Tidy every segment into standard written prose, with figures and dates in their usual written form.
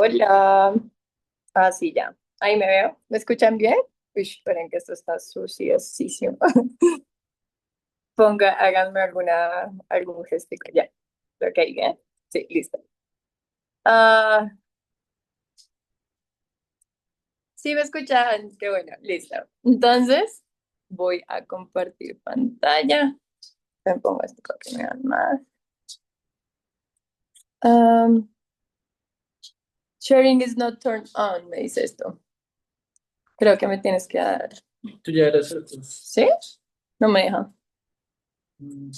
Hola. Ah, sí, ya. Ahí me veo. ¿Me escuchan bien? Uy, esperen que esto está suciosísimo. Háganme algún gesto. Ya. Ok, bien. Sí, listo. Ah, sí, me escuchan. Qué bueno, listo. Entonces, voy a compartir pantalla. Me pongo esto para que me vean más. Um, Sharing is not turned on, me dice esto. Creo que me tienes que dar. Tú ya eres otro. ¿Sí? No me deja. Mm,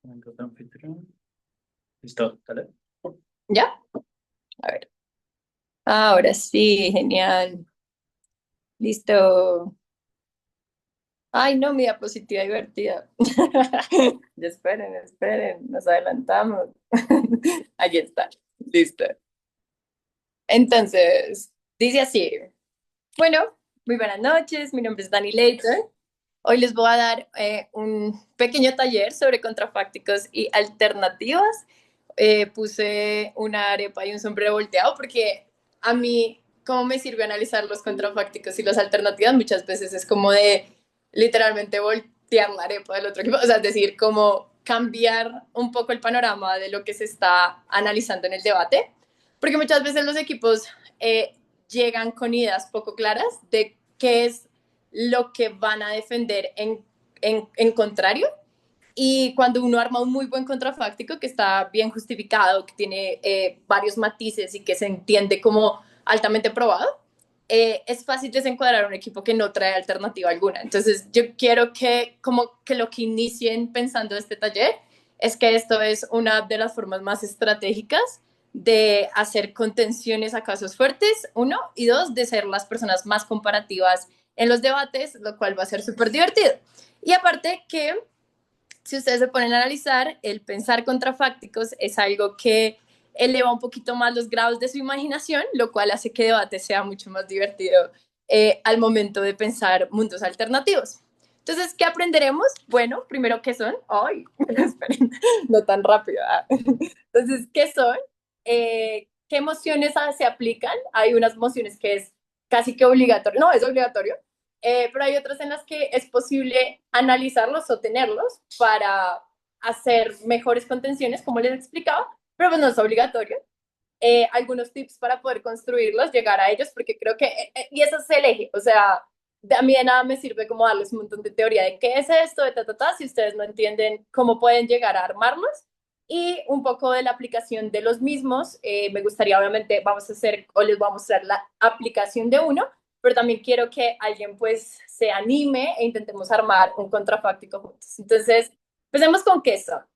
venga, anfitrión. Listo, dale. ¿Ya? A ver. Ahora sí, genial. Listo. Ay, no, mi diapositiva divertida. Ya esperen, esperen, nos adelantamos. Ahí está, listo. Entonces, dice así. Bueno, muy buenas noches, mi nombre es Dani Leighton. Hoy les voy a dar un pequeño taller sobre contrafácticos y alternativas. Puse una arepa y un sombrero volteado porque a mí, ¿cómo me sirve analizar los contrafácticos y las alternativas? Muchas veces es como de literalmente voltear la arepa del otro equipo, o sea, es decir, como cambiar un poco el panorama de lo que se está analizando en el debate, porque muchas veces los equipos eh, llegan con ideas poco claras de qué es lo que van a defender en contrario. Y cuando uno arma un muy buen contrafáctico que está bien justificado, que tiene varios matices y que se entiende como altamente probado, es fácil desencuadrar un equipo que no trae alternativa alguna. Entonces, yo quiero que como que lo que inicien pensando este taller es que esto es una de las formas más estratégicas de hacer contenciones a casos fuertes, uno, y dos, de ser las personas más comparativas en los debates, lo cual va a ser súper divertido. Y aparte que si ustedes se ponen a analizar, el pensar contrafácticos es algo que eleva un poquito más los grados de su imaginación, lo cual hace que el debate sea mucho más divertido al momento de pensar mundos alternativos. Entonces, ¿qué aprenderemos? Bueno, primero, ¿qué son? Ay, esperen, no tan rápido. Entonces, ¿qué son? ¿Qué emociones se aplican? Hay unas emociones que es casi que obligatorio, no, es obligatorio, pero hay otras en las que es posible analizarlos o tenerlos para hacer mejores contenciones, como les explicaba, pero pues no es obligatorio. Algunos tips para poder construirlos, llegar a ellos, porque creo que, y eso es el eje, o sea, a mí de nada me sirve como darles un montón de teoría de qué es esto, de si ustedes no entienden cómo pueden llegar a armarlos, y un poco de la aplicación de los mismos. Me gustaría, obviamente, vamos a hacer, o les vamos a mostrar la aplicación de uno, pero también quiero que alguien pues se anime e intentemos armar un contrafáctico juntos. Entonces, empecemos con qué son.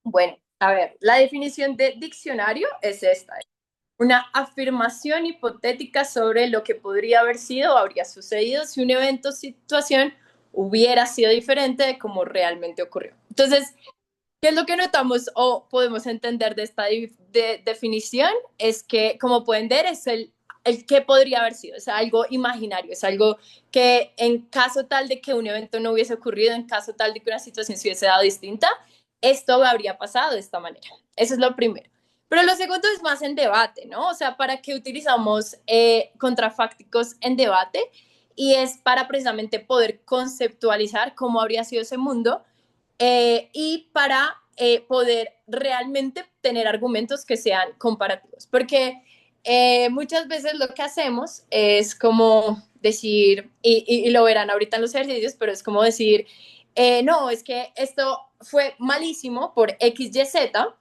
Bueno, a ver, la definición de diccionario es esta: una afirmación hipotética sobre lo que podría haber sido o habría sucedido si un evento o situación hubiera sido diferente de como realmente ocurrió. Entonces, ¿qué es lo que notamos o podemos entender de esta definición? Es que, como pueden ver, es el que podría haber sido, es algo imaginario, es algo que en caso tal de que un evento no hubiese ocurrido, en caso tal de que una situación se hubiese dado distinta, esto habría pasado de esta manera. Eso es lo primero. Pero lo segundo es más en debate, ¿no? O sea, ¿para qué utilizamos contrafácticos en debate? Y es para precisamente poder conceptualizar cómo habría sido ese mundo, y para poder realmente tener argumentos que sean comparativos. Porque muchas veces lo que hacemos es como decir, y lo verán ahorita en los ejercicios, pero es como decir, no, es que esto fue malísimo por X, Y, Z,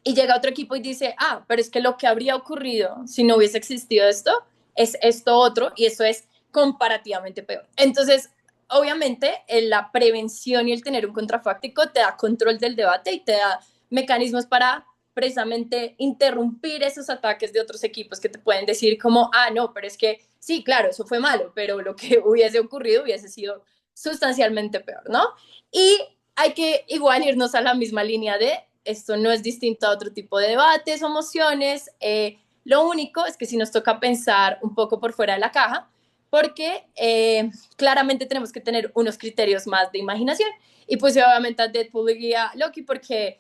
y llega otro equipo y dice, ah, pero es que lo que habría ocurrido si no hubiese existido esto es esto otro, y eso es comparativamente peor. Entonces, obviamente, la prevención y el tener un contrafáctico te da control del debate y te da mecanismos para precisamente interrumpir esos ataques de otros equipos que te pueden decir como, ah, no, pero es que sí, claro, eso fue malo, pero lo que hubiese ocurrido hubiese sido sustancialmente peor, ¿no? Y hay que igual irnos a la misma línea de esto no es distinto a otro tipo de debates o mociones. Lo único es que sí nos toca pensar un poco por fuera de la caja, porque claramente tenemos que tener unos criterios más de imaginación. Y pues obviamente a Deadpool y a Loki, porque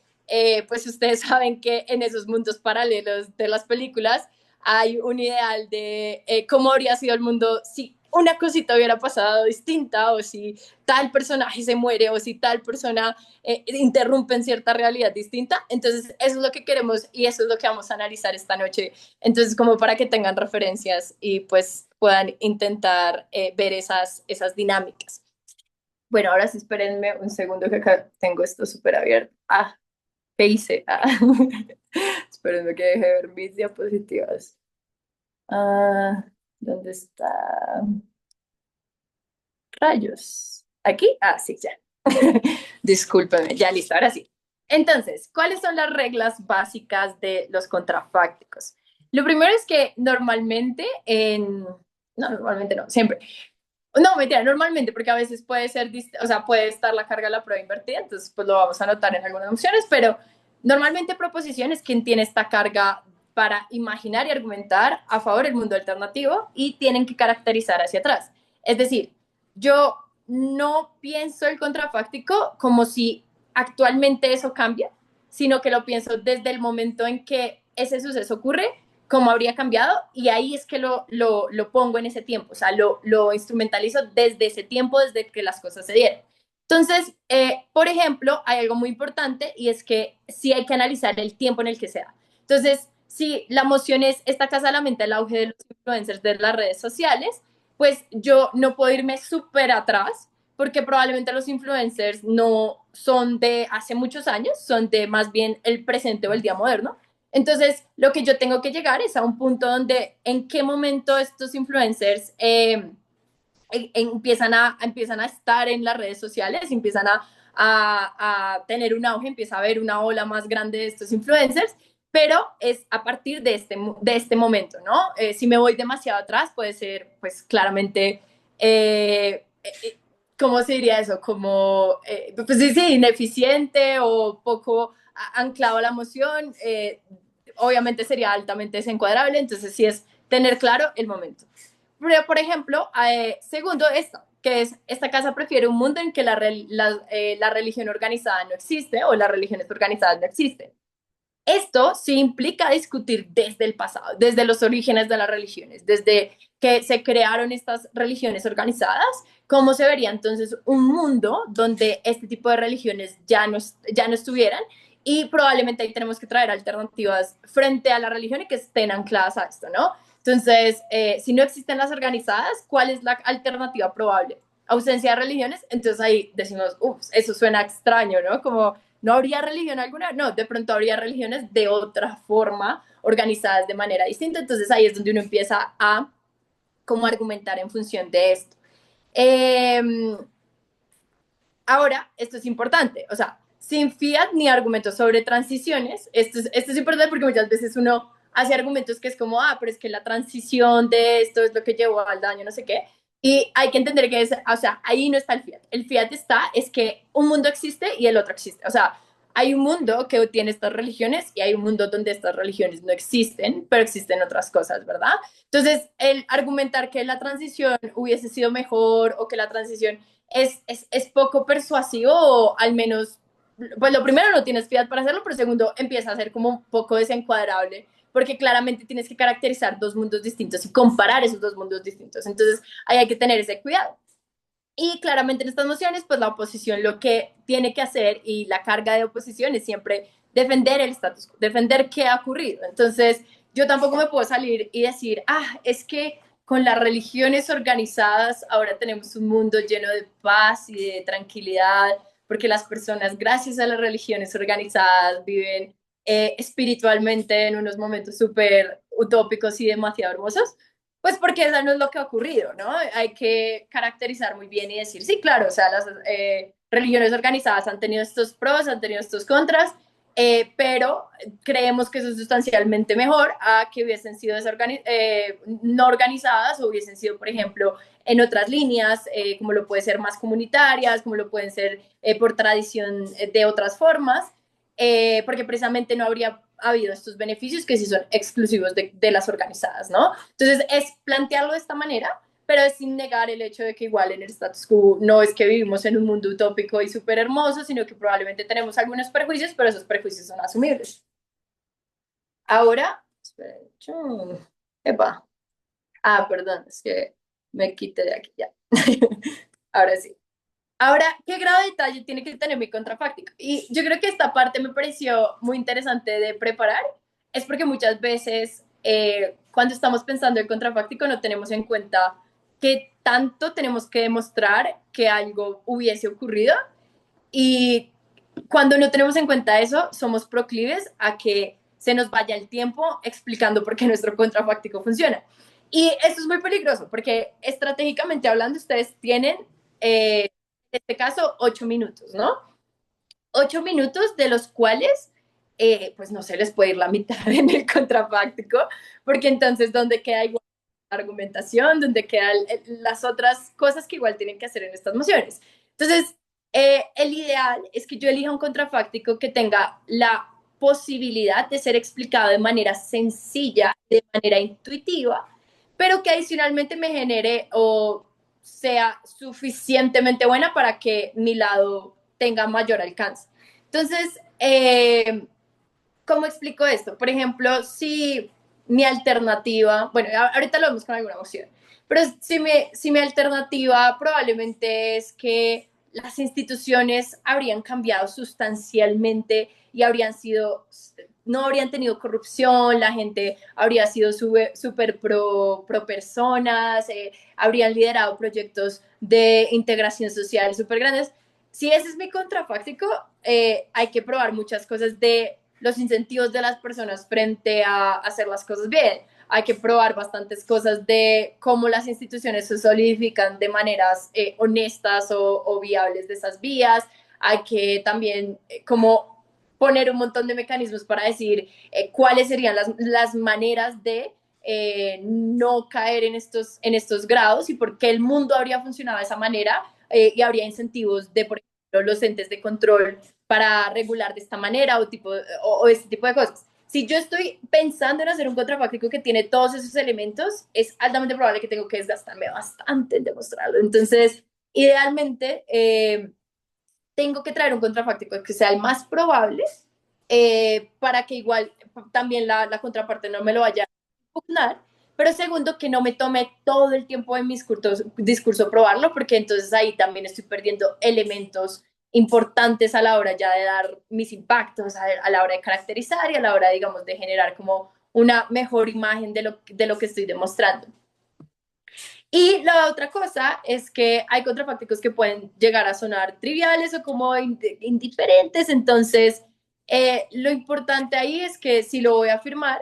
pues ustedes saben que en esos mundos paralelos de las películas hay un ideal de cómo habría sido el mundo si una cosita hubiera pasado distinta, o si tal personaje se muere, o si tal persona interrumpe en cierta realidad distinta. Entonces eso es lo que queremos y eso es lo que vamos a analizar esta noche. Entonces, como para que tengan referencias y pues puedan intentar ver esas dinámicas. Bueno, ahora sí, espérenme un segundo que acá tengo esto súper abierto. Ah, ¿qué hice? Ah. Espérenme que deje de ver mis diapositivas. Ah, ¿dónde está? Rayos. ¿Aquí? Ah, sí, ya. Discúlpeme, ya listo, ahora sí. Entonces, ¿cuáles son las reglas básicas de los contrafácticos? Lo primero es que normalmente no, normalmente no, siempre. No, mentira, normalmente, porque a veces puede ser, o sea, puede estar la carga de la prueba invertida, entonces pues lo vamos a anotar en algunas opciones, pero normalmente proposición es quien tiene esta carga para imaginar y argumentar a favor del mundo alternativo y tienen que caracterizar hacia atrás. Es decir, yo no pienso el contrafáctico como si actualmente eso cambia, sino que lo pienso desde el momento en que ese suceso ocurre, cómo habría cambiado, y ahí es que lo pongo en ese tiempo, o sea, lo instrumentalizo desde ese tiempo, desde que las cosas se dieron. Entonces, por ejemplo, hay algo muy importante y es que sí hay que analizar el tiempo en el que se da. Entonces, si la moción es esta casa a la mente, el auge de los influencers de las redes sociales, pues yo no puedo irme súper atrás porque probablemente los influencers no son de hace muchos años, son de más bien el presente o el día moderno. Entonces, lo que yo tengo que llegar es a un punto donde en qué momento estos influencers empiezan a estar en las redes sociales, empiezan a tener un auge, empieza a haber una ola más grande de estos influencers, pero es a partir de este momento, ¿no? Si me voy demasiado atrás, puede ser, pues claramente, ¿cómo se diría eso? Como, pues sí, sí, ineficiente o poco anclado a la emoción, obviamente sería altamente desencuadrable, entonces sí es tener claro el momento. Pero, por ejemplo, segundo, esto, que es, esta casa prefiere un mundo en que la religión organizada no existe o las religiones organizadas no existen. Esto sí implica discutir desde el pasado, desde los orígenes de las religiones, desde que se crearon estas religiones organizadas, cómo se vería entonces un mundo donde este tipo de religiones ya no estuvieran, y probablemente ahí tenemos que traer alternativas frente a la religión y que estén ancladas a esto, ¿no? Entonces, si no existen las organizadas, ¿cuál es la alternativa probable? Ausencia de religiones, entonces ahí decimos, uff, eso suena extraño, ¿no? Como ¿no habría religión alguna? No, de pronto habría religiones de otra forma, organizadas de manera distinta. Entonces ahí es donde uno empieza a como argumentar en función de esto. Eh, Ahora, esto es importante, o sea, sin fiat ni argumentos sobre transiciones, esto es importante porque muchas veces uno hace argumentos que es como, ah, pero es que la transición de esto es lo que llevó al daño, no sé qué, y hay que entender que es, o sea, ahí no está el fiat está, es que un mundo existe y el otro existe, o sea, hay un mundo que tiene estas religiones y hay un mundo donde estas religiones no existen, pero existen otras cosas, ¿verdad? Entonces, el argumentar que la transición hubiese sido mejor o que la transición es poco persuasivo, o al menos, pues lo primero no tienes fiat para hacerlo, pero segundo empieza a ser como un poco desencuadrable, porque claramente tienes que caracterizar dos mundos distintos y comparar esos dos mundos distintos. Entonces, ahí hay que tener ese cuidado. Y claramente en estas mociones, pues la oposición lo que tiene que hacer y la carga de oposición es siempre defender el status quo, defender qué ha ocurrido. Entonces, yo tampoco me puedo salir y decir, ah, es que con las religiones organizadas ahora tenemos un mundo lleno de paz y de tranquilidad, porque las personas, gracias a las religiones organizadas, viven espiritualmente en unos momentos súper utópicos y demasiado hermosos. Pues porque eso no es lo que ha ocurrido, ¿no? Hay que caracterizar muy bien y decir, sí, claro, o sea, las religiones organizadas han tenido estos pros, han tenido estos contras, pero creemos que eso es sustancialmente mejor a que hubiesen sido no organizadas o hubiesen sido, por ejemplo, en otras líneas, como lo puede ser más comunitarias, como lo pueden ser por tradición de otras formas, porque precisamente no habría habido estos beneficios que sí son exclusivos de las organizadas, ¿no? Entonces es plantearlo de esta manera, pero es sin negar el hecho de que igual en el status quo no es que vivimos en un mundo utópico y súper hermoso, sino que probablemente tenemos algunos prejuicios, pero esos prejuicios son asumibles. Ahora, espera, epa. Perdón, es que me quité de aquí ya. Ahora sí. Ahora, ¿qué grado de detalle tiene que tener mi contrafáctico? Y yo creo que esta parte me pareció muy interesante de preparar, es porque muchas veces cuando estamos pensando en contrafáctico no tenemos en cuenta qué tanto tenemos que demostrar que algo hubiese ocurrido y cuando no tenemos en cuenta eso, somos proclives a que se nos vaya el tiempo explicando por qué nuestro contrafáctico funciona. Y esto es muy peligroso porque estratégicamente hablando, ustedes tienen, en este caso, 8 minutos, ¿no? 8 minutos de los cuales, pues no se les puede ir la mitad en el contrafáctico, porque entonces, ¿dónde queda igual la argumentación? ¿Dónde quedan las otras cosas que igual tienen que hacer en estas mociones? Entonces, el ideal es que yo elija un contrafáctico que tenga la posibilidad de ser explicado de manera sencilla, de manera intuitiva, pero que adicionalmente me genere o sea suficientemente buena para que mi lado tenga mayor alcance. Entonces, ¿cómo explico esto? Por ejemplo, si mi alternativa, bueno, ahorita lo vemos con alguna moción, pero si mi alternativa probablemente es que las instituciones habrían cambiado sustancialmente y habrían sido, no habrían tenido corrupción, la gente habría sido súper pro personas, habrían liderado proyectos de integración social súper grandes. Si ese es mi contrafáctico, hay que probar muchas cosas de los incentivos de las personas frente a hacer las cosas bien. Hay que probar bastantes cosas de cómo las instituciones se solidifican de maneras honestas o viables de esas vías. Hay que también como poner un montón de mecanismos para decir cuáles serían las maneras de no caer en estos grados y por qué el mundo habría funcionado de esa manera y habría incentivos de, por ejemplo, los entes de control para regular de esta manera o este tipo de cosas. Si yo estoy pensando en hacer un contrafáctico que tiene todos esos elementos, es altamente probable que tengo que desgastarme bastante en demostrarlo. Entonces, idealmente, tengo que traer un contrafáctico que sea el más probable para que igual también la contraparte no me lo vaya a impugnar, pero segundo, que no me tome todo el tiempo en mi discurso probarlo, porque entonces ahí también estoy perdiendo elementos importantes a la hora ya de dar mis impactos, a la hora de caracterizar y a la hora, digamos, de generar como una mejor imagen de lo que estoy demostrando. Y la otra cosa es que hay contrafácticos que pueden llegar a sonar triviales o como indiferentes, entonces lo importante ahí es que si lo voy a afirmar,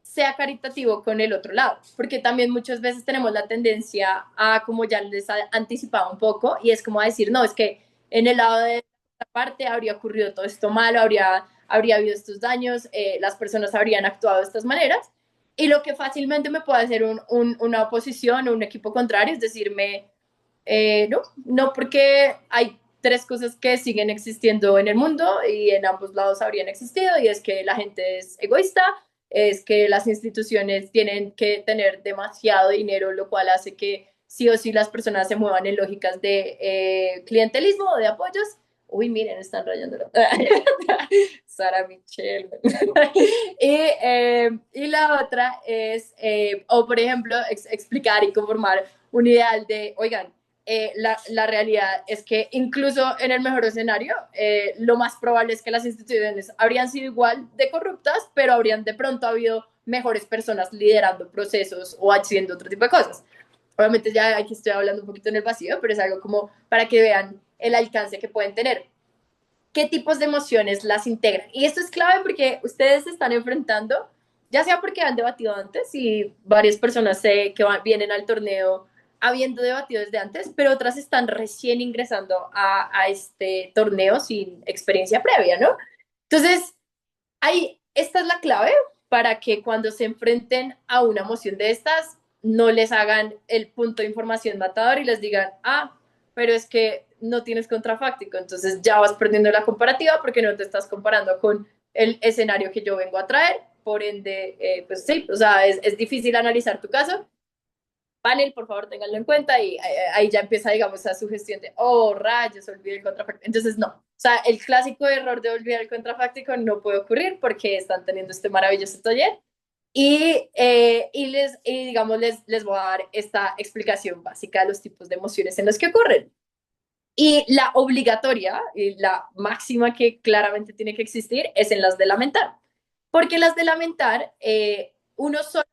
sea caritativo con el otro lado, porque también muchas veces tenemos la tendencia a, como ya les anticipado un poco, y es como a decir, no, es que en el lado de la parte habría ocurrido todo esto malo, habría habido estos daños, las personas habrían actuado de estas maneras, y lo que fácilmente me puede hacer una oposición o un equipo contrario es decirme, no, no, porque hay tres cosas que siguen existiendo en el mundo y en ambos lados habrían existido, y es que la gente es egoísta, es que las instituciones tienen que tener demasiado dinero, lo cual hace que sí o sí las personas se muevan en lógicas de clientelismo o de apoyos. Uy, miren, están rayándolo. Sara Michelle. y la otra es, o por ejemplo, explicar y conformar un ideal de, oigan, la realidad es que incluso en el mejor escenario, lo más probable es que las instituciones habrían sido igual de corruptas, pero habrían de pronto habido mejores personas liderando procesos o haciendo otro tipo de cosas. Obviamente ya aquí estoy hablando un poquito en el vacío, pero es algo como para que vean el alcance que pueden tener. ¿Qué tipos de emociones las integran? Y esto es clave porque ustedes se están enfrentando, ya sea porque han debatido antes y varias personas vienen al torneo habiendo debatido desde antes, pero otras están recién ingresando a este torneo sin experiencia previa, ¿no? Entonces, esta es la clave para que cuando se enfrenten a una moción de estas, no les hagan el punto de información matador y les digan, pero es que no tienes contrafáctico, entonces ya vas perdiendo la comparativa porque no te estás comparando con el escenario que yo vengo a traer, por ende, pues sí, o sea, es difícil analizar tu caso. Panel, por favor, ténganlo en cuenta y ahí ya empieza, digamos, esa sugestión de, oh, rayos, olvidé el contrafáctico. Entonces, no. O sea, el clásico error de olvidar el contrafáctico no puede ocurrir porque están teniendo este maravilloso taller. Y digamos, les voy a dar esta explicación básica de los tipos de emociones en los que ocurren. Y la obligatoria y la máxima que claramente tiene que existir es en las de lamentar. Porque las de lamentar, uno solo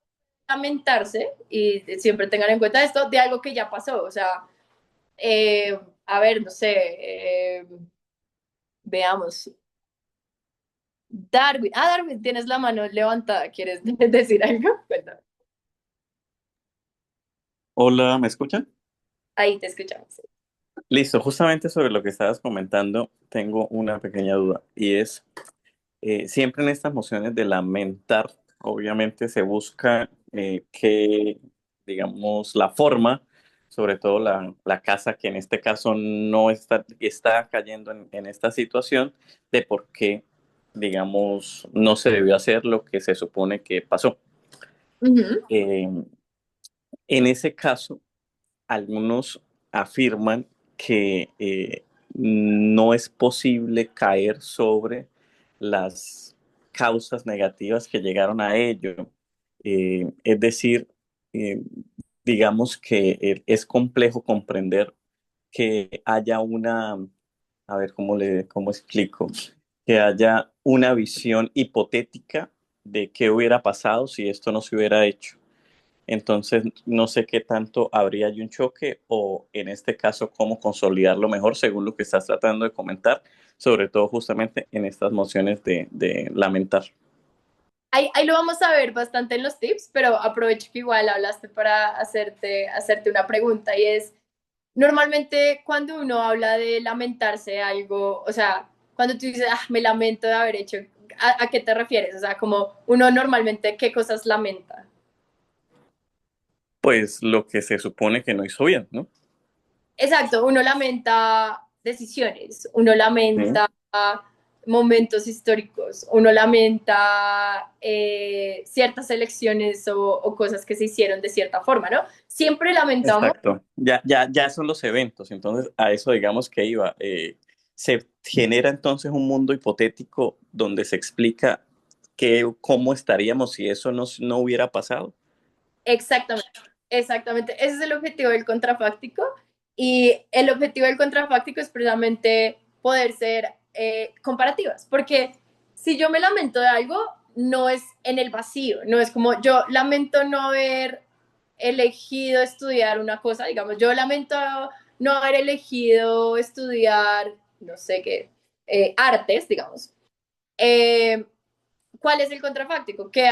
lamentarse, y siempre tengan en cuenta esto, de algo que ya pasó. O sea, a ver, no sé, veamos. Darwin, Darwin, tienes la mano levantada, ¿quieres decir algo? Cuéntame. Hola, ¿me escuchan? Ahí te escuchamos. Listo, justamente sobre lo que estabas comentando, tengo una pequeña duda y es, siempre en estas mociones de lamentar, obviamente se busca que, digamos, la forma, sobre todo la casa que en este caso no está cayendo en esta situación de por qué, digamos, no se debió hacer lo que se supone que pasó. Uh -huh. Eh, en ese caso, algunos afirman que no es posible caer sobre las causas negativas que llegaron a ello. Es decir, eh, digamos que es complejo comprender que haya a ver cómo explico, que haya una visión hipotética de qué hubiera pasado si esto no se hubiera hecho. Entonces, no sé qué tanto habría ahí un choque o en este caso cómo consolidarlo mejor según lo que estás tratando de comentar, sobre todo justamente en estas mociones de lamentar. Ahí lo vamos a ver bastante en los tips, pero aprovecho que igual hablaste para hacerte una pregunta y es, normalmente cuando uno habla de lamentarse de algo, o sea, cuando tú dices, ah, me lamento de haber hecho, ¿a qué te refieres? O sea, como uno normalmente, ¿qué cosas lamenta? Pues lo que se supone que no hizo bien, ¿no? Exacto, uno lamenta decisiones, uno Sí, lamenta momentos históricos, uno lamenta ciertas elecciones o cosas que se hicieron de cierta forma, ¿no? Siempre lamentamos. exacto. Ya son los eventos, entonces a eso digamos que iba. Se genera entonces un mundo hipotético donde se explica cómo estaríamos si eso no hubiera pasado. Exactamente, exactamente. Ese es el objetivo del contrafáctico y el objetivo del contrafáctico es precisamente poder ser comparativas, porque si yo me lamento de algo, no es en el vacío, no es como yo lamento no haber elegido estudiar una cosa, digamos, yo lamento no haber elegido estudiar, no sé qué, artes, digamos. Eh, ¿Cuál es el contrafáctico? Que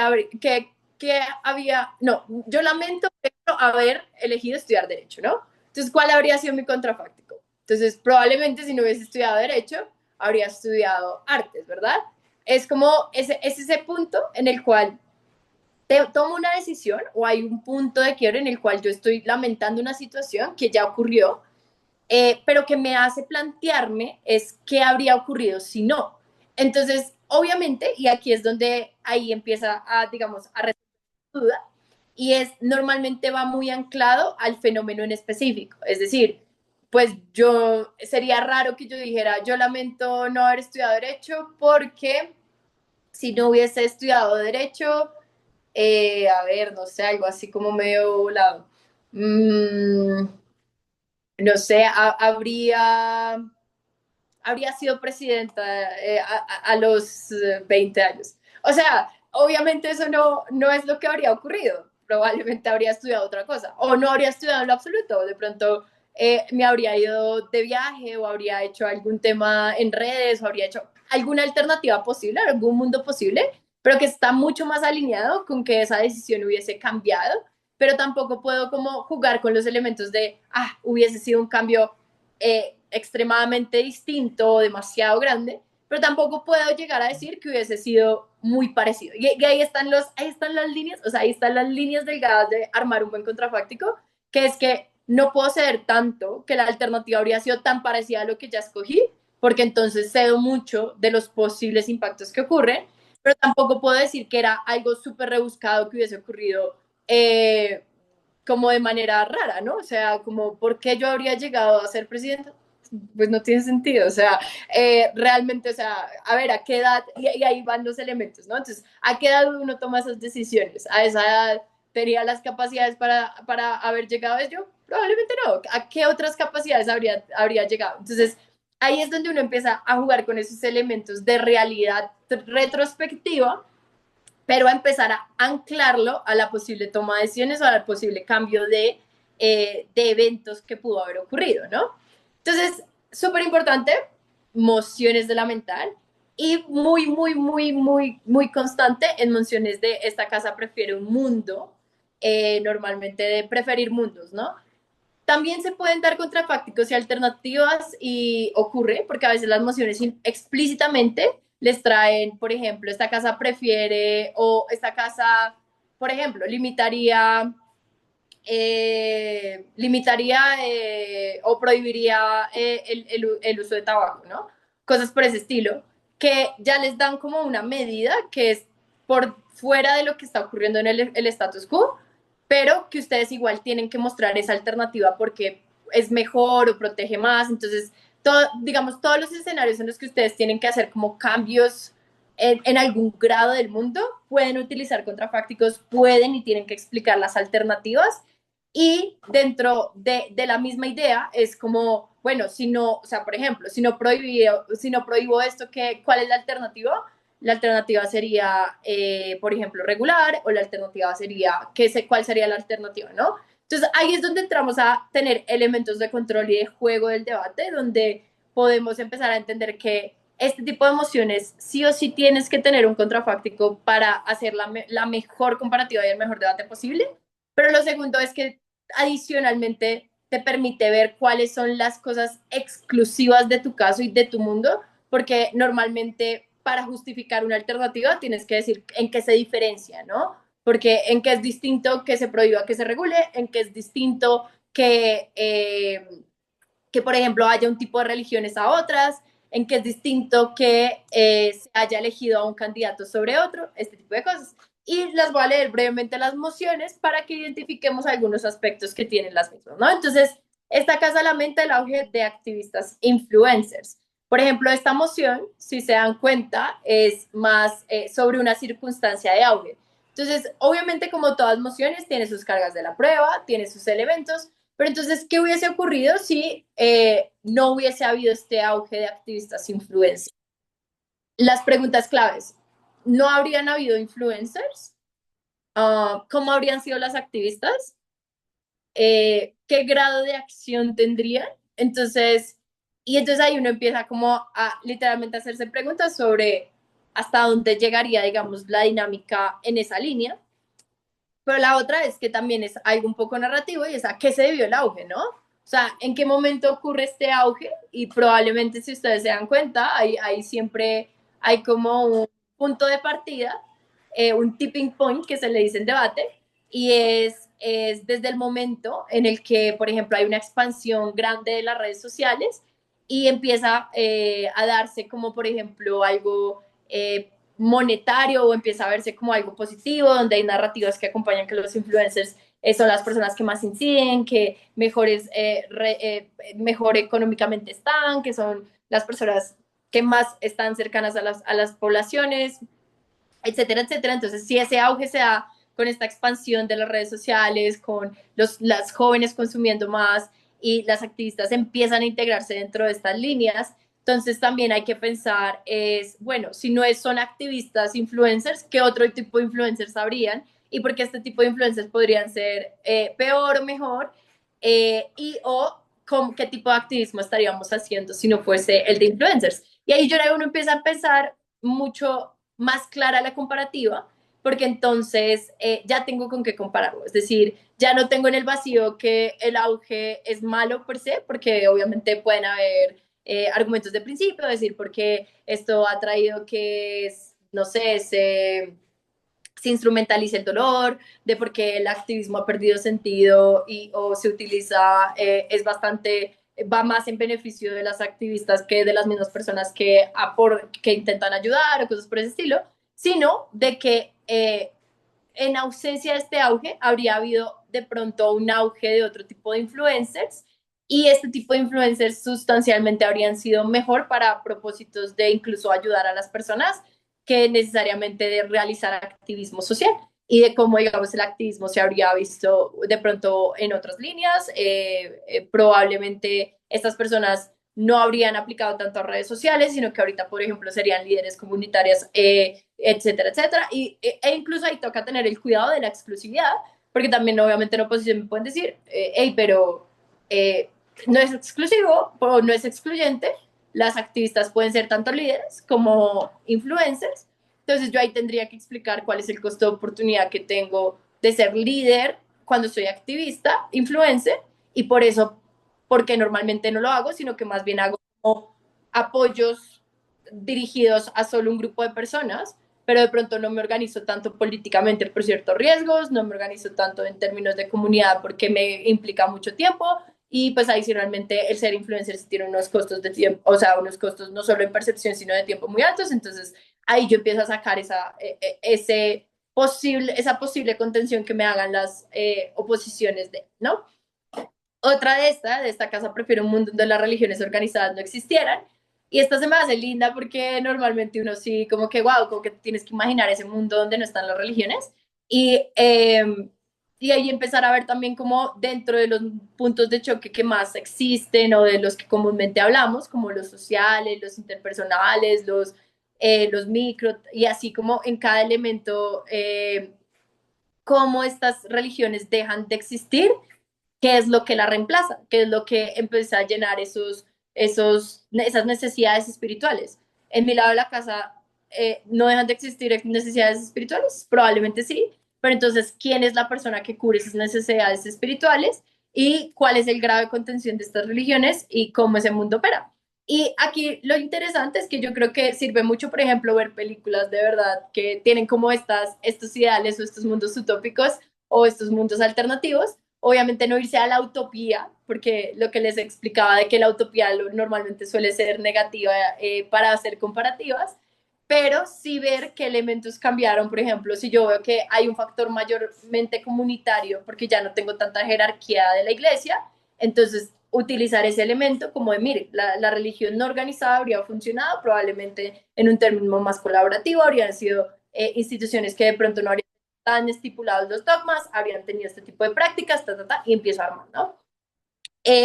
había, no, yo lamento haber elegido estudiar Derecho, ¿no? Entonces, ¿cuál habría sido mi contrafáctico? Entonces, probablemente si no hubiese estudiado Derecho, habría estudiado Artes, ¿verdad? Es como ese punto en el cual tomo una decisión o hay un punto de quiebre en el cual yo estoy lamentando una situación que ya ocurrió, pero que me hace plantearme es qué habría ocurrido si no. Entonces, obviamente, y aquí es donde ahí empieza a, digamos, a resolver duda, y es normalmente va muy anclado al fenómeno en específico. Es decir, pues yo sería raro que yo dijera, yo lamento no haber estudiado derecho porque si no hubiese estudiado derecho, a ver, no sé, algo así como medio volado. No sé, habría sido presidenta a los 20 años. O sea, obviamente eso no es lo que habría ocurrido. Probablemente habría estudiado otra cosa o no habría estudiado en lo absoluto. De pronto me habría ido de viaje o habría hecho algún tema en redes o habría hecho alguna alternativa posible, algún mundo posible, pero que está mucho más alineado con que esa decisión hubiese cambiado, pero tampoco puedo como jugar con los elementos de, ah, hubiese sido un cambio extremadamente distinto o demasiado grande, pero tampoco puedo llegar a decir que hubiese sido muy parecido. Y ahí están las líneas, o sea, ahí están las líneas delgadas de armar un buen contrafáctico, que es que no puedo ceder tanto que la alternativa habría sido tan parecida a lo que ya escogí, porque entonces cedo mucho de los posibles impactos que ocurren, pero tampoco puedo decir que era algo súper rebuscado que hubiese ocurrido como de manera rara, ¿no? O sea, como, ¿por qué yo habría llegado a ser presidenta? Pues no tiene sentido, o sea, realmente, o sea, a ver, ¿a qué edad? Y ahí van los elementos, ¿no? Entonces, ¿a qué edad uno toma esas decisiones? ¿A esa edad tenía las capacidades para haber llegado a ello? Probablemente no. ¿A qué otras capacidades habría llegado? Entonces, ahí es donde uno empieza a jugar con esos elementos de realidad retrospectiva, pero a empezar a anclarlo a la posible toma de decisiones o al posible cambio de eventos que pudo haber ocurrido, ¿no? Entonces, súper importante, mociones de la mental y muy constante en mociones de esta casa prefiere un mundo, normalmente de preferir mundos, ¿no? También se pueden dar contrafácticos y alternativas y ocurre porque a veces las mociones explícitamente les traen, por ejemplo, esta casa prefiere o esta casa, por ejemplo, limitaría o prohibiría el uso de tabaco, ¿no? Cosas por ese estilo, que ya les dan como una medida que es por fuera de lo que está ocurriendo en el status quo, pero que ustedes igual tienen que mostrar esa alternativa porque es mejor o protege más. Entonces, digamos, todos los escenarios en los que ustedes tienen que hacer como cambios en algún grado del mundo, pueden utilizar contrafácticos, pueden y tienen que explicar las alternativas y dentro de la misma idea es como, bueno, si no, o sea, por ejemplo, si no prohíbo esto, ¿cuál es la alternativa? La alternativa sería, por ejemplo, regular, o la alternativa sería, ¿cuál sería la alternativa, no? Entonces ahí es donde entramos a tener elementos de control y de juego del debate, donde podemos empezar a entender que este tipo de emociones sí o sí tienes que tener un contrafáctico para hacer la mejor comparativa y el mejor debate posible. Pero lo segundo es que adicionalmente te permite ver cuáles son las cosas exclusivas de tu caso y de tu mundo, porque normalmente para justificar una alternativa tienes que decir en qué se diferencia, ¿no? Porque en qué es distinto que se prohíba que se regule, en qué es distinto que por ejemplo, haya un tipo de religiones a otras, en qué es distinto que se haya elegido a un candidato sobre otro, este tipo de cosas. Y las voy a leer brevemente las mociones para que identifiquemos algunos aspectos que tienen las mismas, ¿no? Entonces, esta casa lamenta el auge de activistas influencers. Por ejemplo, esta moción, si se dan cuenta, es más sobre una circunstancia de auge. Entonces, obviamente, como todas mociones, tiene sus cargas de la prueba, tiene sus elementos, pero entonces, ¿qué hubiese ocurrido si no hubiese habido este auge de activistas influencers? Las preguntas claves. ¿No habrían habido influencers? ¿Cómo habrían sido las activistas? ¿Qué grado de acción tendrían? Entonces ahí uno empieza como a literalmente hacerse preguntas sobre hasta dónde llegaría, digamos, la dinámica en esa línea. Pero la otra es que también es algo un poco narrativo y es a qué se debió el auge, ¿no? O sea, ¿en qué momento ocurre este auge? Y probablemente si ustedes se dan cuenta, ahí siempre hay como un punto de partida, un tipping point que se le dice en debate, y es desde el momento en el que, por ejemplo, hay una expansión grande de las redes sociales y empieza a darse como, por ejemplo, algo monetario o empieza a verse como algo positivo, donde hay narrativas que acompañan que los influencers son las personas que más inciden, que mejor económicamente están, que son las personas que más están cercanas a las poblaciones, etcétera, etcétera. Entonces, si ese auge se da con esta expansión de las redes sociales, con las jóvenes consumiendo más y las activistas empiezan a integrarse dentro de estas líneas, entonces también hay que pensar bueno, si no son activistas influencers, ¿qué otro tipo de influencers habrían? Y por qué este tipo de influencers podrían ser peor o mejor, qué tipo de activismo estaríamos haciendo si no fuese el de influencers. Y ahí yo uno empieza a pensar mucho más clara la comparativa, porque entonces ya tengo con qué compararlo. Es decir, ya no tengo en el vacío que el auge es malo per se, porque obviamente pueden haber argumentos de principio, decir, porque esto ha traído que, no sé, se instrumentalice el dolor, de por qué el activismo ha perdido sentido o se utiliza, es bastante va más en beneficio de las activistas que de las mismas personas que intentan ayudar o cosas por ese estilo, sino de que en ausencia de este auge habría habido de pronto un auge de otro tipo de influencers y este tipo de influencers sustancialmente habrían sido mejor para propósitos de incluso ayudar a las personas que necesariamente de realizar activismo social y de cómo, digamos, el activismo se habría visto de pronto en otras líneas. Probablemente estas personas no habrían aplicado tanto a redes sociales, sino que ahorita, por ejemplo, serían líderes comunitarias, etcétera, etcétera. E incluso ahí toca tener el cuidado de la exclusividad, porque también obviamente en oposición me pueden decir, hey, pero no es exclusivo o no es excluyente, las activistas pueden ser tanto líderes como influencers. Entonces yo ahí tendría que explicar cuál es el costo de oportunidad que tengo de ser líder cuando soy activista, influencer, y por eso, porque normalmente no lo hago, sino que más bien hago apoyos dirigidos a solo un grupo de personas, pero de pronto no me organizo tanto políticamente por ciertos riesgos, no me organizo tanto en términos de comunidad porque me implica mucho tiempo, y pues adicionalmente el ser influencer sí tiene unos costos de tiempo, o sea, unos costos no solo en percepción, sino de tiempo muy altos. Entonces ahí yo empiezo a sacar esa posible contención que me hagan las oposiciones ¿no? Otra de esta casa prefiero un mundo donde las religiones organizadas no existieran. Y esta se me hace linda porque normalmente uno sí, como que, wow, como que tienes que imaginar ese mundo donde no están las religiones. Y, eh, y ahí empezar a ver también como dentro de los puntos de choque que más existen o de los que comúnmente hablamos, como los sociales, los interpersonales, los micro, y así como en cada elemento, cómo estas religiones dejan de existir, qué es lo que la reemplaza, qué es lo que empieza a llenar esas necesidades espirituales. En mi lado de la casa no dejan de existir necesidades espirituales, probablemente sí, pero entonces, ¿quién es la persona que cubre esas necesidades espirituales y cuál es el grado de contención de estas religiones y cómo ese mundo opera? Y aquí lo interesante es que yo creo que sirve mucho, por ejemplo, ver películas de verdad que tienen como estos ideales o estos mundos utópicos o estos mundos alternativos. Obviamente no irse a la utopía, porque lo que les explicaba de que la utopía normalmente suele ser negativa para hacer comparativas, pero sí ver qué elementos cambiaron. Por ejemplo, si yo veo que hay un factor mayormente comunitario, porque ya no tengo tanta jerarquía de la iglesia, entonces utilizar ese elemento como de, mire, la religión no organizada habría funcionado probablemente en un término más colaborativo, habrían sido instituciones que de pronto no habrían tan estipulados los dogmas, habrían tenido este tipo de prácticas, y empiezo a armar, ¿no?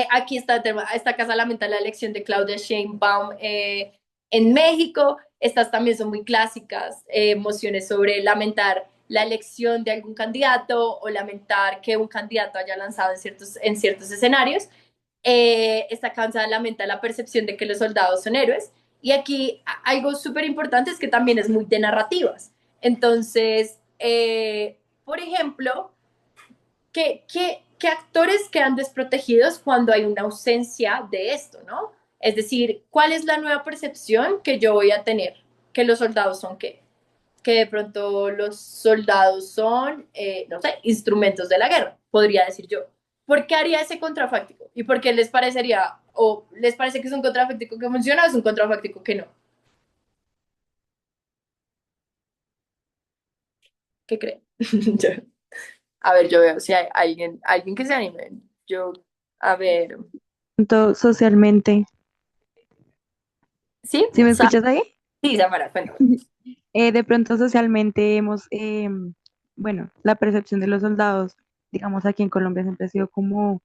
Aquí está esta casa lamenta la elección de Claudia Sheinbaum en México. Estas también son muy clásicas, emociones sobre lamentar la elección de algún candidato o lamentar que un candidato haya lanzado en ciertos escenarios. Esta cansa lamenta la percepción de que los soldados son héroes. Y aquí algo súper importante es que también es muy de narrativas. Entonces, por ejemplo, ¿qué actores quedan desprotegidos cuando hay una ausencia de esto, ¿no? Es decir, ¿cuál es la nueva percepción que yo voy a tener? Que los soldados son qué? Que de pronto los soldados son, no sé, instrumentos de la guerra, podría decir yo. ¿Por qué haría ese contrafáctico? ¿Y por qué les parecería, o les parece que es un contrafáctico que funciona o es un contrafáctico que no? ¿Qué creen? A ver, yo veo si hay alguien que se anime. Yo, a ver, Socialmente. ¿sí? ¿Sí me escuchas ahí? Sí, Samara, bueno. De pronto socialmente hemos, bueno, la percepción de los soldados, digamos aquí en Colombia siempre ha sido como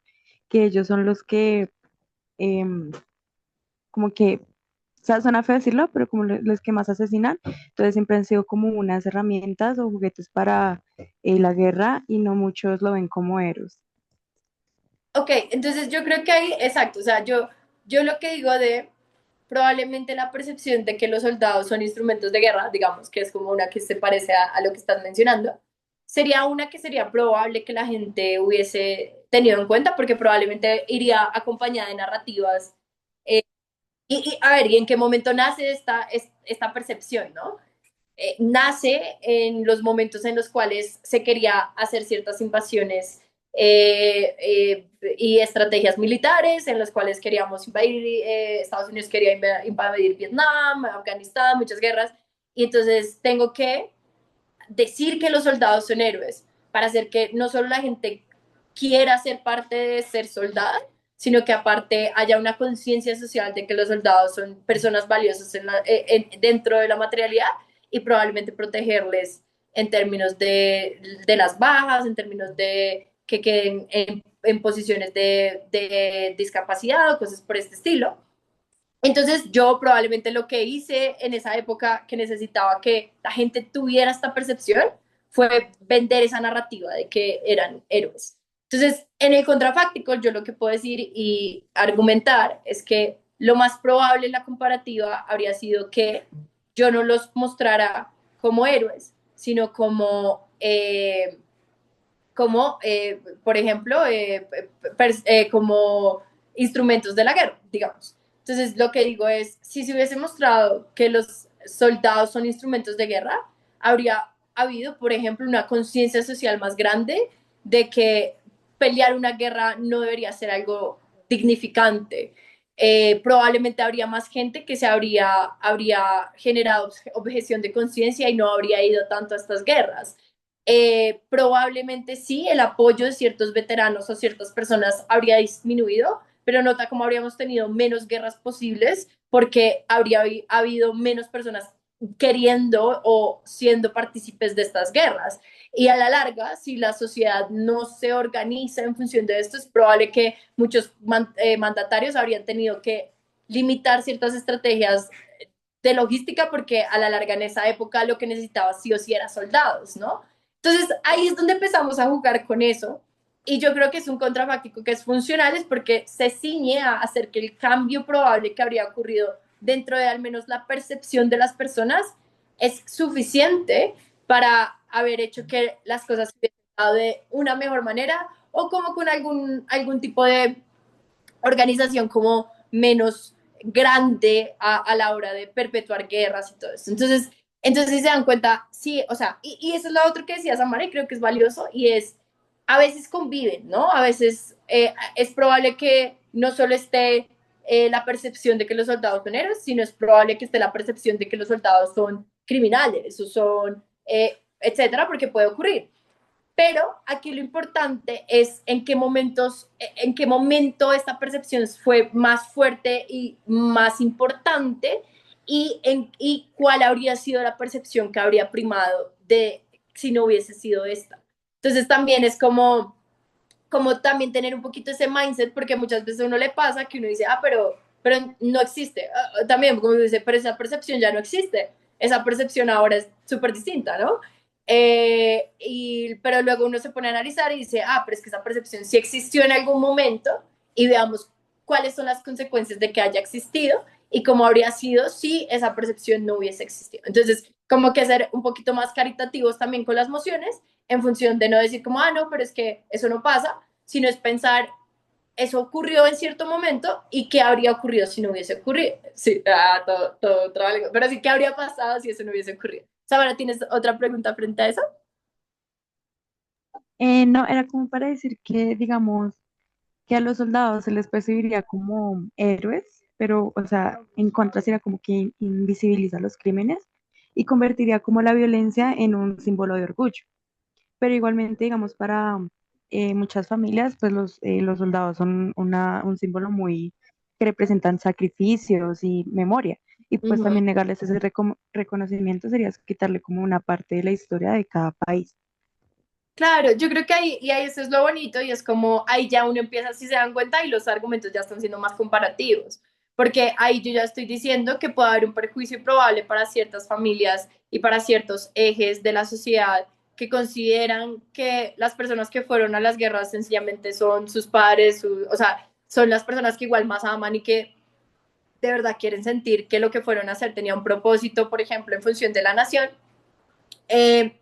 que ellos son los que, em, como que, o sea, suena feo decirlo, pero como los que más asesinan, entonces siempre han sido como unas herramientas o juguetes para la guerra y no muchos lo ven como héroes. Ok, entonces yo creo que hay, exacto, o sea, yo lo que digo de probablemente la percepción de que los soldados son instrumentos de guerra, digamos, que es como una que se parece a lo que estás mencionando, sería una que sería probable que la gente hubiese tenido en cuenta, porque probablemente iría acompañada de narrativas. eh, a ver, ¿y en qué momento nace esta percepción, no? Nace en los momentos en los cuales se quería hacer ciertas invasiones y estrategias militares en las cuales queríamos invadir, Estados Unidos quería invadir Vietnam, Afganistán, muchas guerras, y entonces tengo que decir que los soldados son héroes para hacer que no solo la gente quiera ser parte de ser soldado, sino que aparte haya una conciencia social de que los soldados son personas valiosas dentro de la materialidad y probablemente protegerles en términos de las bajas, en términos de que queden en posiciones de discapacidad o cosas por este estilo. Entonces yo probablemente lo que hice en esa época que necesitaba que la gente tuviera esta percepción fue vender esa narrativa de que eran héroes. Entonces, en el contrafáctico, yo lo que puedo decir y argumentar es que lo más probable en la comparativa habría sido que yo no los mostrara como héroes, sino por ejemplo, como instrumentos de la guerra, digamos. Entonces, lo que digo es, si se hubiese mostrado que los soldados son instrumentos de guerra, habría habido, por ejemplo, una conciencia social más grande de que pelear una guerra no debería ser algo dignificante. Probablemente habría más gente que habría generado objeción de conciencia y no habría ido tanto a estas guerras. Probablemente sí, el apoyo de ciertos veteranos o ciertas personas habría disminuido, pero nota cómo habríamos tenido menos guerras posibles porque habría habido menos personas queriendo o siendo partícipes de estas guerras. Y a la larga, si la sociedad no se organiza en función de esto, es probable que muchos mandatarios habrían tenido que limitar ciertas estrategias de logística porque a la larga en esa época lo que necesitaba sí o sí era soldados, ¿no? Entonces ahí es donde empezamos a jugar con eso y yo creo que es un contrafáctico que es funcional, es porque se ciñe a hacer que el cambio probable que habría ocurrido dentro de al menos la percepción de las personas es suficiente para haber hecho que las cosas se hubiesen dado de una mejor manera o como con algún tipo de organización como menos grande a la hora de perpetuar guerras y todo eso. Entonces si se dan cuenta, sí, o sea, y eso es lo otro que decía Samara y creo que es valioso y es, a veces conviven, ¿no? A veces es probable que no solo esté la percepción de que los soldados son héroes, sino es probable que esté la percepción de que los soldados son criminales o son, etcétera, porque puede ocurrir. Pero aquí lo importante es en qué momento esta percepción fue más fuerte y más importante y cuál habría sido la percepción que habría primado de si no hubiese sido esta. Entonces también es como también tener un poquito ese mindset, porque muchas veces a uno le pasa que uno dice, pero no existe. También, como dice, pero esa percepción ya no existe. Esa percepción ahora es súper distinta, ¿no? Pero luego uno se pone a analizar y dice, pero es que esa percepción sí existió en algún momento y veamos cuáles son las consecuencias de que haya existido y cómo habría sido si esa percepción no hubiese existido. Entonces, como que ser un poquito más caritativos también con las emociones en función de no decir como, no, pero es que eso no pasa, sino es pensar, eso ocurrió en cierto momento y qué habría ocurrido si no hubiese ocurrido. Sí, todo trabajo, pero sí, ¿qué habría pasado si eso no hubiese ocurrido? Samara, ¿tienes otra pregunta frente a eso? No, era como para decir que, digamos, que a los soldados se les percibiría como héroes, pero, o sea, en contra sería como que invisibiliza los crímenes y convertiría como la violencia en un símbolo de orgullo. Pero igualmente, digamos, para muchas familias, pues los soldados son un símbolo muy que representan sacrificios y memoria. Y pues Ujú. también negarles ese reconocimiento sería quitarle como una parte de la historia de cada país. Claro, yo creo que ahí eso es lo bonito y es como ahí ya uno empieza, si se dan cuenta, y los argumentos ya están siendo más comparativos, porque ahí yo ya estoy diciendo que puede haber un perjuicio probable para ciertas familias y para ciertos ejes de la sociedad que consideran que las personas que fueron a las guerras sencillamente son sus padres, o sea, son las personas que igual más aman y que de verdad quieren sentir que lo que fueron a hacer tenía un propósito, por ejemplo, en función de la nación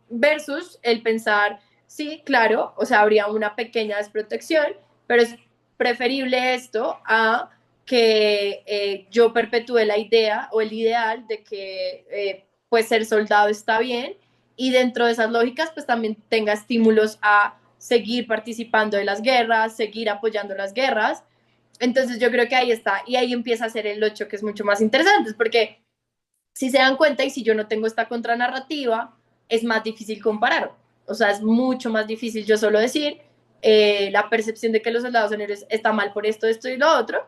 versus el pensar, sí, claro, o sea, habría una pequeña desprotección, pero es preferible esto a que yo perpetúe la idea o el ideal de que pues ser soldado está bien y dentro de esas lógicas pues también tenga estímulos a seguir participando de las guerras, seguir apoyando las guerras. Entonces yo creo que ahí está, y ahí empieza a ser el 8 que es mucho más interesante, porque si se dan cuenta y si yo no tengo esta contranarrativa, es más difícil comparar. O sea, es mucho más difícil yo solo decir la percepción de que los soldados son héroes está mal por esto, esto y lo otro,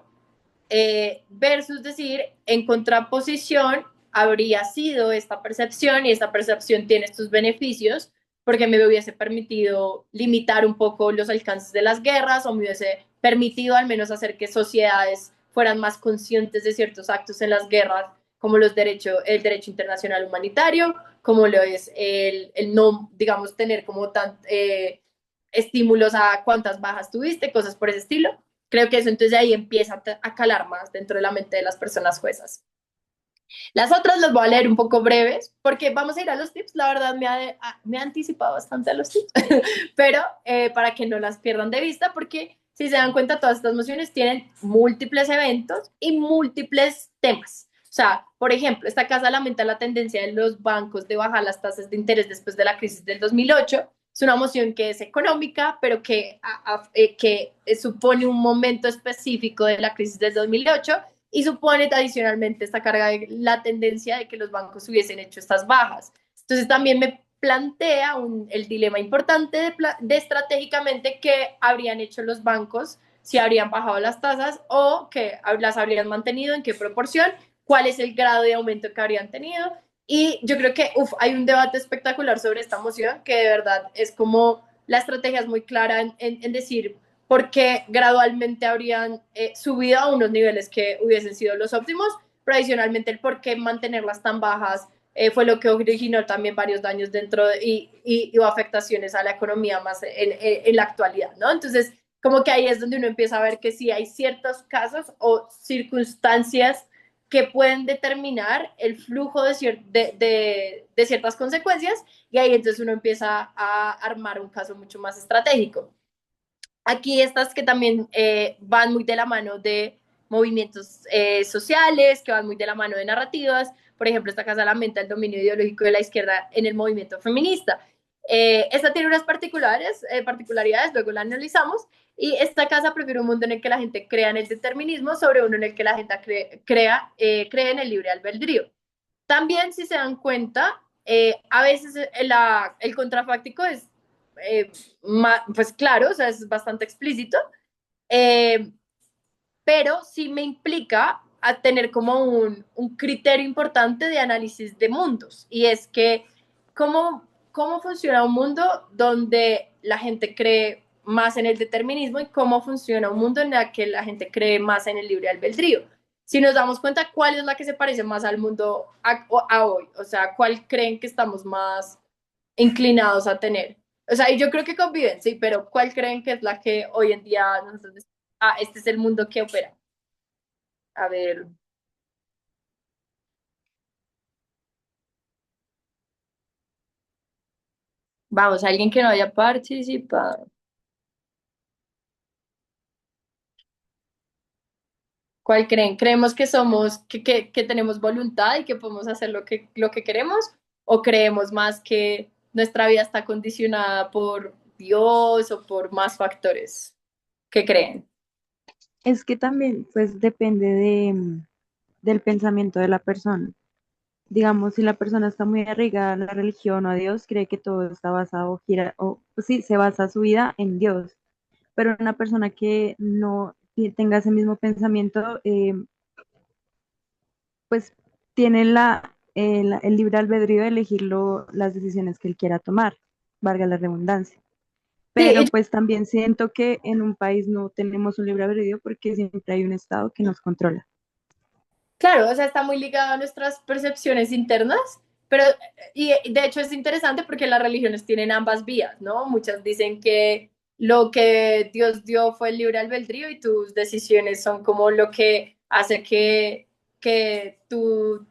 versus decir en contraposición habría sido esta percepción y esta percepción tiene estos beneficios porque me hubiese permitido limitar un poco los alcances de las guerras o me hubiese permitido al menos hacer que sociedades fueran más conscientes de ciertos actos en las guerras como el derecho internacional humanitario, como lo es el no, digamos, tener como estímulos a cuántas bajas tuviste, cosas por ese estilo. Creo que eso entonces ahí empieza a calar más dentro de la mente de las personas juezas. Las otras las voy a leer un poco breves, porque vamos a ir a los tips. La verdad me ha anticipado bastante a los tips, pero para que no las pierdan de vista, porque si se dan cuenta, todas estas mociones tienen múltiples eventos y múltiples temas. O sea, por ejemplo, esta casa lamenta la tendencia de los bancos de bajar las tasas de interés después de la crisis del 2008. Es una moción que es económica, pero que supone un momento específico de la crisis del 2008 y supone adicionalmente esta carga de la tendencia de que los bancos hubiesen hecho estas bajas. Entonces también me plantea el dilema importante de estratégicamente qué habrían hecho los bancos, si habrían bajado las tasas o que las habrían mantenido, en qué proporción, cuál es el grado de aumento que habrían tenido. Y yo creo que hay un debate espectacular sobre esta moción, que de verdad es como la estrategia es muy clara en decir por qué gradualmente habrían subido a unos niveles que hubiesen sido los óptimos, pero adicionalmente el por qué mantenerlas tan bajas fue lo que originó también varios daños dentro y afectaciones a la economía más en la actualidad, ¿no? Entonces, como que ahí es donde uno empieza a ver que sí hay ciertos casos o circunstancias que pueden determinar el flujo de ciertas consecuencias y ahí entonces uno empieza a armar un caso mucho más estratégico. Aquí estas que también van muy de la mano de movimientos sociales, que van muy de la mano de narrativas. Por ejemplo, esta casa lamenta el dominio ideológico de la izquierda en el movimiento feminista. Esta tiene unas particularidades, luego la analizamos, y esta casa prefiere un mundo en el que la gente crea en el determinismo sobre uno en el que la gente cree en el libre albedrío. También, si se dan cuenta, a veces el contrafáctico es, pues claro, o sea, es bastante explícito, eh, pero sí me implica a tener como un criterio importante de análisis de mundos, y es que cómo funciona un mundo donde la gente cree más en el determinismo y cómo funciona un mundo en el que la gente cree más en el libre albedrío. Si nos damos cuenta, ¿cuál es la que se parece más al mundo a hoy? O sea, ¿cuál creen que estamos más inclinados a tener? O sea, y yo creo que conviven, sí, pero ¿cuál creen que es la que hoy en día nosotros, este es el mundo que opera? A ver, vamos, alguien que no haya participado. ¿Cuál creen? ¿Creemos que somos, que tenemos voluntad y que podemos hacer lo que queremos? ¿O creemos más que nuestra vida está condicionada por Dios o por más factores? ¿Qué creen? Es que también, pues, depende del pensamiento de la persona. Digamos, si la persona está muy arraigada a la religión o a Dios, cree que todo está basado, o pues sí, se basa su vida en Dios. Pero una persona que no tenga ese mismo pensamiento, pues tiene el libre albedrío de elegir las decisiones que él quiera tomar, valga la redundancia. Sí, Pero pues también siento que en un país no tenemos un libre albedrío porque siempre hay un Estado que nos controla. claro, o sea, está muy ligado a nuestras percepciones internas, pero y de hecho es interesante porque las religiones tienen ambas vías, ¿no? Muchas dicen que lo que Dios dio fue el libre albedrío y tus decisiones son como lo que hace que tú,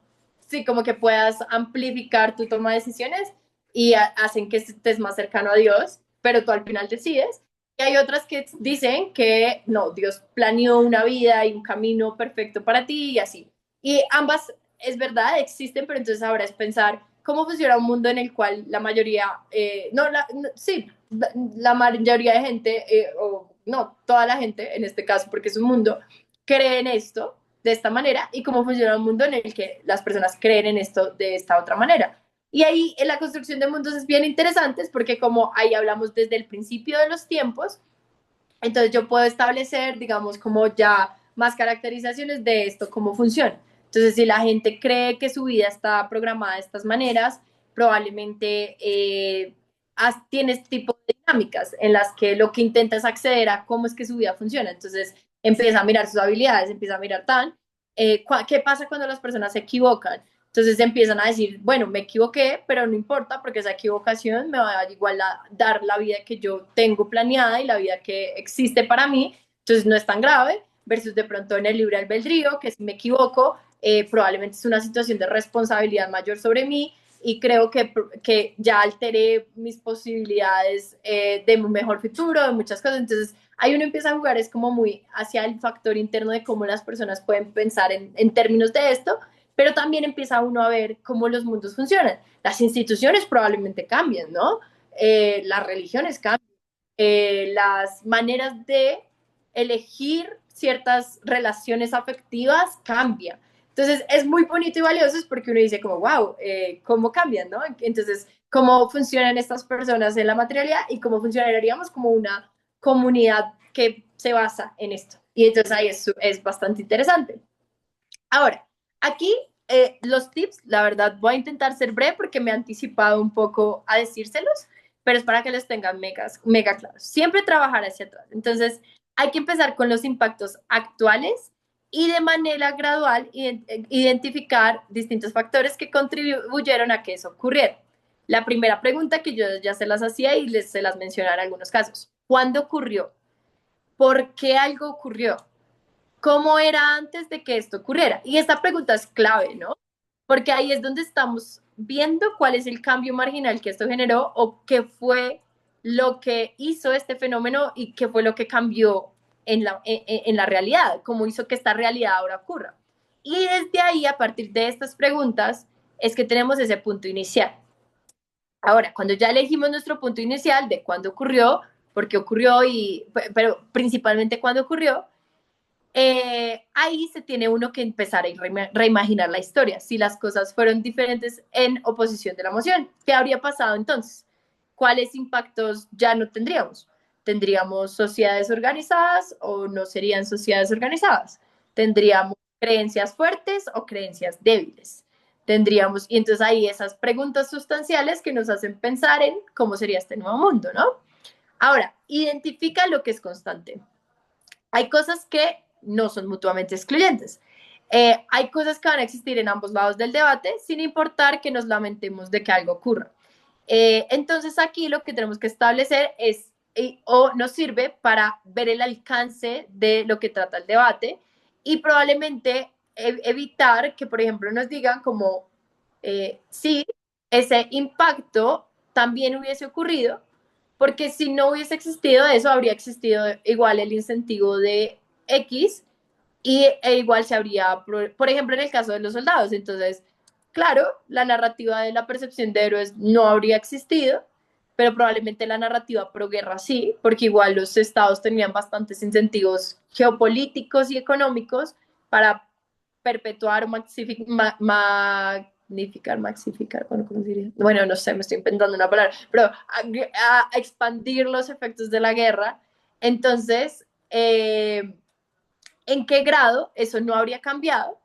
sí, como que puedas amplificar tu toma de decisiones y hacen que estés más cercano a Dios, pero tú al final decides. Y hay otras que dicen que no, Dios planeó una vida y un camino perfecto para ti y así. Y ambas, es verdad, existen, pero entonces ahora es pensar cómo funciona un mundo en el cual la mayoría, sí, la mayoría de gente, o no, toda la gente, en este caso, porque es un mundo, cree en esto de esta manera, y cómo funciona un mundo en el que las personas creen en esto de esta otra manera. Y ahí en la construcción de mundos es bien interesante, porque como ahí hablamos desde el principio de los tiempos, entonces yo puedo establecer, digamos, como ya más caracterizaciones de esto, cómo funciona. Entonces, si la gente cree que su vida está programada de estas maneras, probablemente tiene este tipo de dinámicas en las que lo que intenta es acceder a cómo es que su vida funciona. Entonces, empieza a mirar sus habilidades, empieza a mirar qué pasa cuando las personas se equivocan. Entonces empiezan a decir, bueno, me equivoqué, pero no importa porque esa equivocación me va a igual a dar la vida que yo tengo planeada y la vida que existe para mí, entonces no es tan grave, versus de pronto en el libre albedrío, que si me equivoco, probablemente es una situación de responsabilidad mayor sobre mí y creo que ya alteré mis posibilidades de un mejor futuro, de muchas cosas, entonces ahí uno empieza a jugar, es como muy hacia el factor interno de cómo las personas pueden pensar en términos de esto, pero también empieza uno a ver cómo los mundos funcionan. Las instituciones probablemente cambien, ¿no? Las religiones cambian, las maneras de elegir ciertas relaciones afectivas cambian. Entonces es muy bonito y valioso porque uno dice como, wow, ¿cómo cambian, no? Entonces, ¿cómo funcionan estas personas en la materialidad y cómo funcionaríamos como una comunidad que se basa en esto? Y entonces ahí es bastante interesante. Ahora, aquí los tips, la verdad, voy a intentar ser breve porque me he anticipado un poco a decírselos, pero es para que los tengan mega claros. Siempre trabajar hacia atrás. Entonces, hay que empezar con los impactos actuales y de manera gradual identificar distintos factores que contribuyeron a que eso ocurriera. La primera pregunta que yo ya se las hacía y se las mencionaba en algunos casos. ¿Cuándo ocurrió? ¿Por qué algo ocurrió? ¿Cómo era antes de que esto ocurriera? Y esta pregunta es clave, ¿no? Porque ahí es donde estamos viendo cuál es el cambio marginal que esto generó o qué fue lo que hizo este fenómeno y qué fue lo que cambió en la realidad, cómo hizo que esta realidad ahora ocurra. Y desde ahí, a partir de estas preguntas, es que tenemos ese punto inicial. Ahora, cuando ya elegimos nuestro punto inicial de cuándo ocurrió, por qué ocurrió, pero principalmente cuándo ocurrió, ahí se tiene uno que empezar a reimaginar la historia. Si las cosas fueron diferentes en oposición de la emoción, ¿qué habría pasado entonces? ¿Cuáles impactos ya no tendríamos? ¿Tendríamos sociedades organizadas o no serían sociedades organizadas? ¿Tendríamos creencias fuertes o creencias débiles? Tendríamos, y entonces ahí esas preguntas sustanciales que nos hacen pensar en cómo sería este nuevo mundo, ¿no? Ahora, identifica lo que es constante. Hay cosas que no son mutuamente excluyentes. Hay cosas que van a existir en ambos lados del debate sin importar que nos lamentemos de que algo ocurra. Entonces aquí lo que tenemos que establecer es o nos sirve para ver el alcance de lo que trata el debate y probablemente evitar que, por ejemplo, nos digan como sí, ese impacto también hubiese ocurrido, porque si no hubiese existido eso, habría existido igual el incentivo de X e igual se habría, por ejemplo, en el caso de los soldados. Entonces, claro, la narrativa de la percepción de héroes no habría existido, pero probablemente la narrativa pro guerra sí, porque igual los estados tenían bastantes incentivos geopolíticos y económicos para perpetuar o maxificar, bueno, ¿cómo se diría? Bueno, no sé, me estoy inventando una palabra, pero a expandir los efectos de la guerra. Entonces, ¿en qué grado eso no habría cambiado?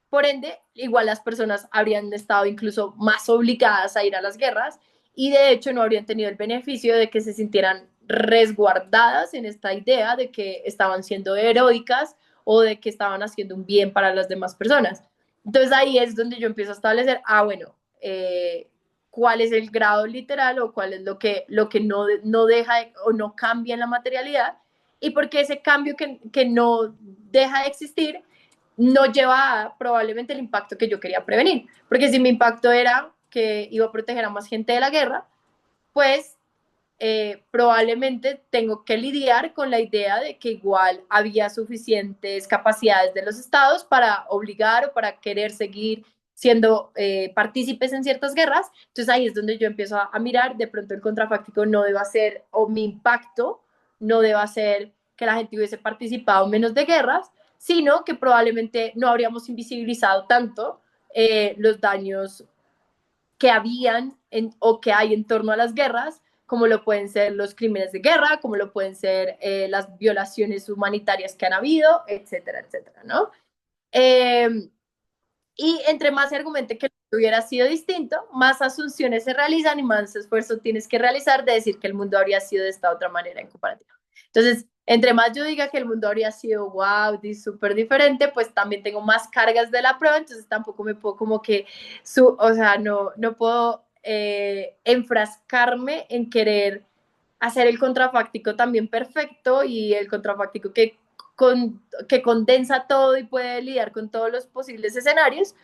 Por ende, igual las personas habrían estado incluso más obligadas a ir a las guerras y de hecho no habrían tenido el beneficio de que se sintieran resguardadas en esta idea de que estaban siendo heroicas o de que estaban haciendo un bien para las demás personas. Entonces ahí es donde yo empiezo a establecer, bueno, cuál es el grado literal o cuál es lo que no deja o no cambia en la materialidad y por qué ese cambio que no deja de existir no lleva a probablemente el impacto que yo quería prevenir. Porque si mi impacto era que iba a proteger a más gente de la guerra, pues probablemente tengo que lidiar con la idea de que igual había suficientes capacidades de los estados para obligar o para querer seguir siendo partícipes en ciertas guerras. Entonces ahí es donde yo empiezo a mirar, de pronto el contrafáctico no deba ser, o mi impacto no deba ser que la gente hubiese participado menos de guerras, sino que probablemente no habríamos invisibilizado tanto los daños que habían o que hay en torno a las guerras, como lo pueden ser los crímenes de guerra, como lo pueden ser las violaciones humanitarias que han habido, etcétera, etcétera, ¿no? Y entre más se argumente que hubiera sido distinto, más asunciones se realizan y más esfuerzo tienes que realizar de decir que el mundo habría sido de esta otra manera en comparativa. Entonces, entre más yo diga que el mundo habría sido wow, súper diferente, pues también tengo más cargas de la prueba, entonces tampoco me puedo como que, o sea, no puedo enfrascarme en querer hacer el contrafáctico también perfecto y el contrafáctico que condensa todo y puede lidiar con todos los posibles escenarios,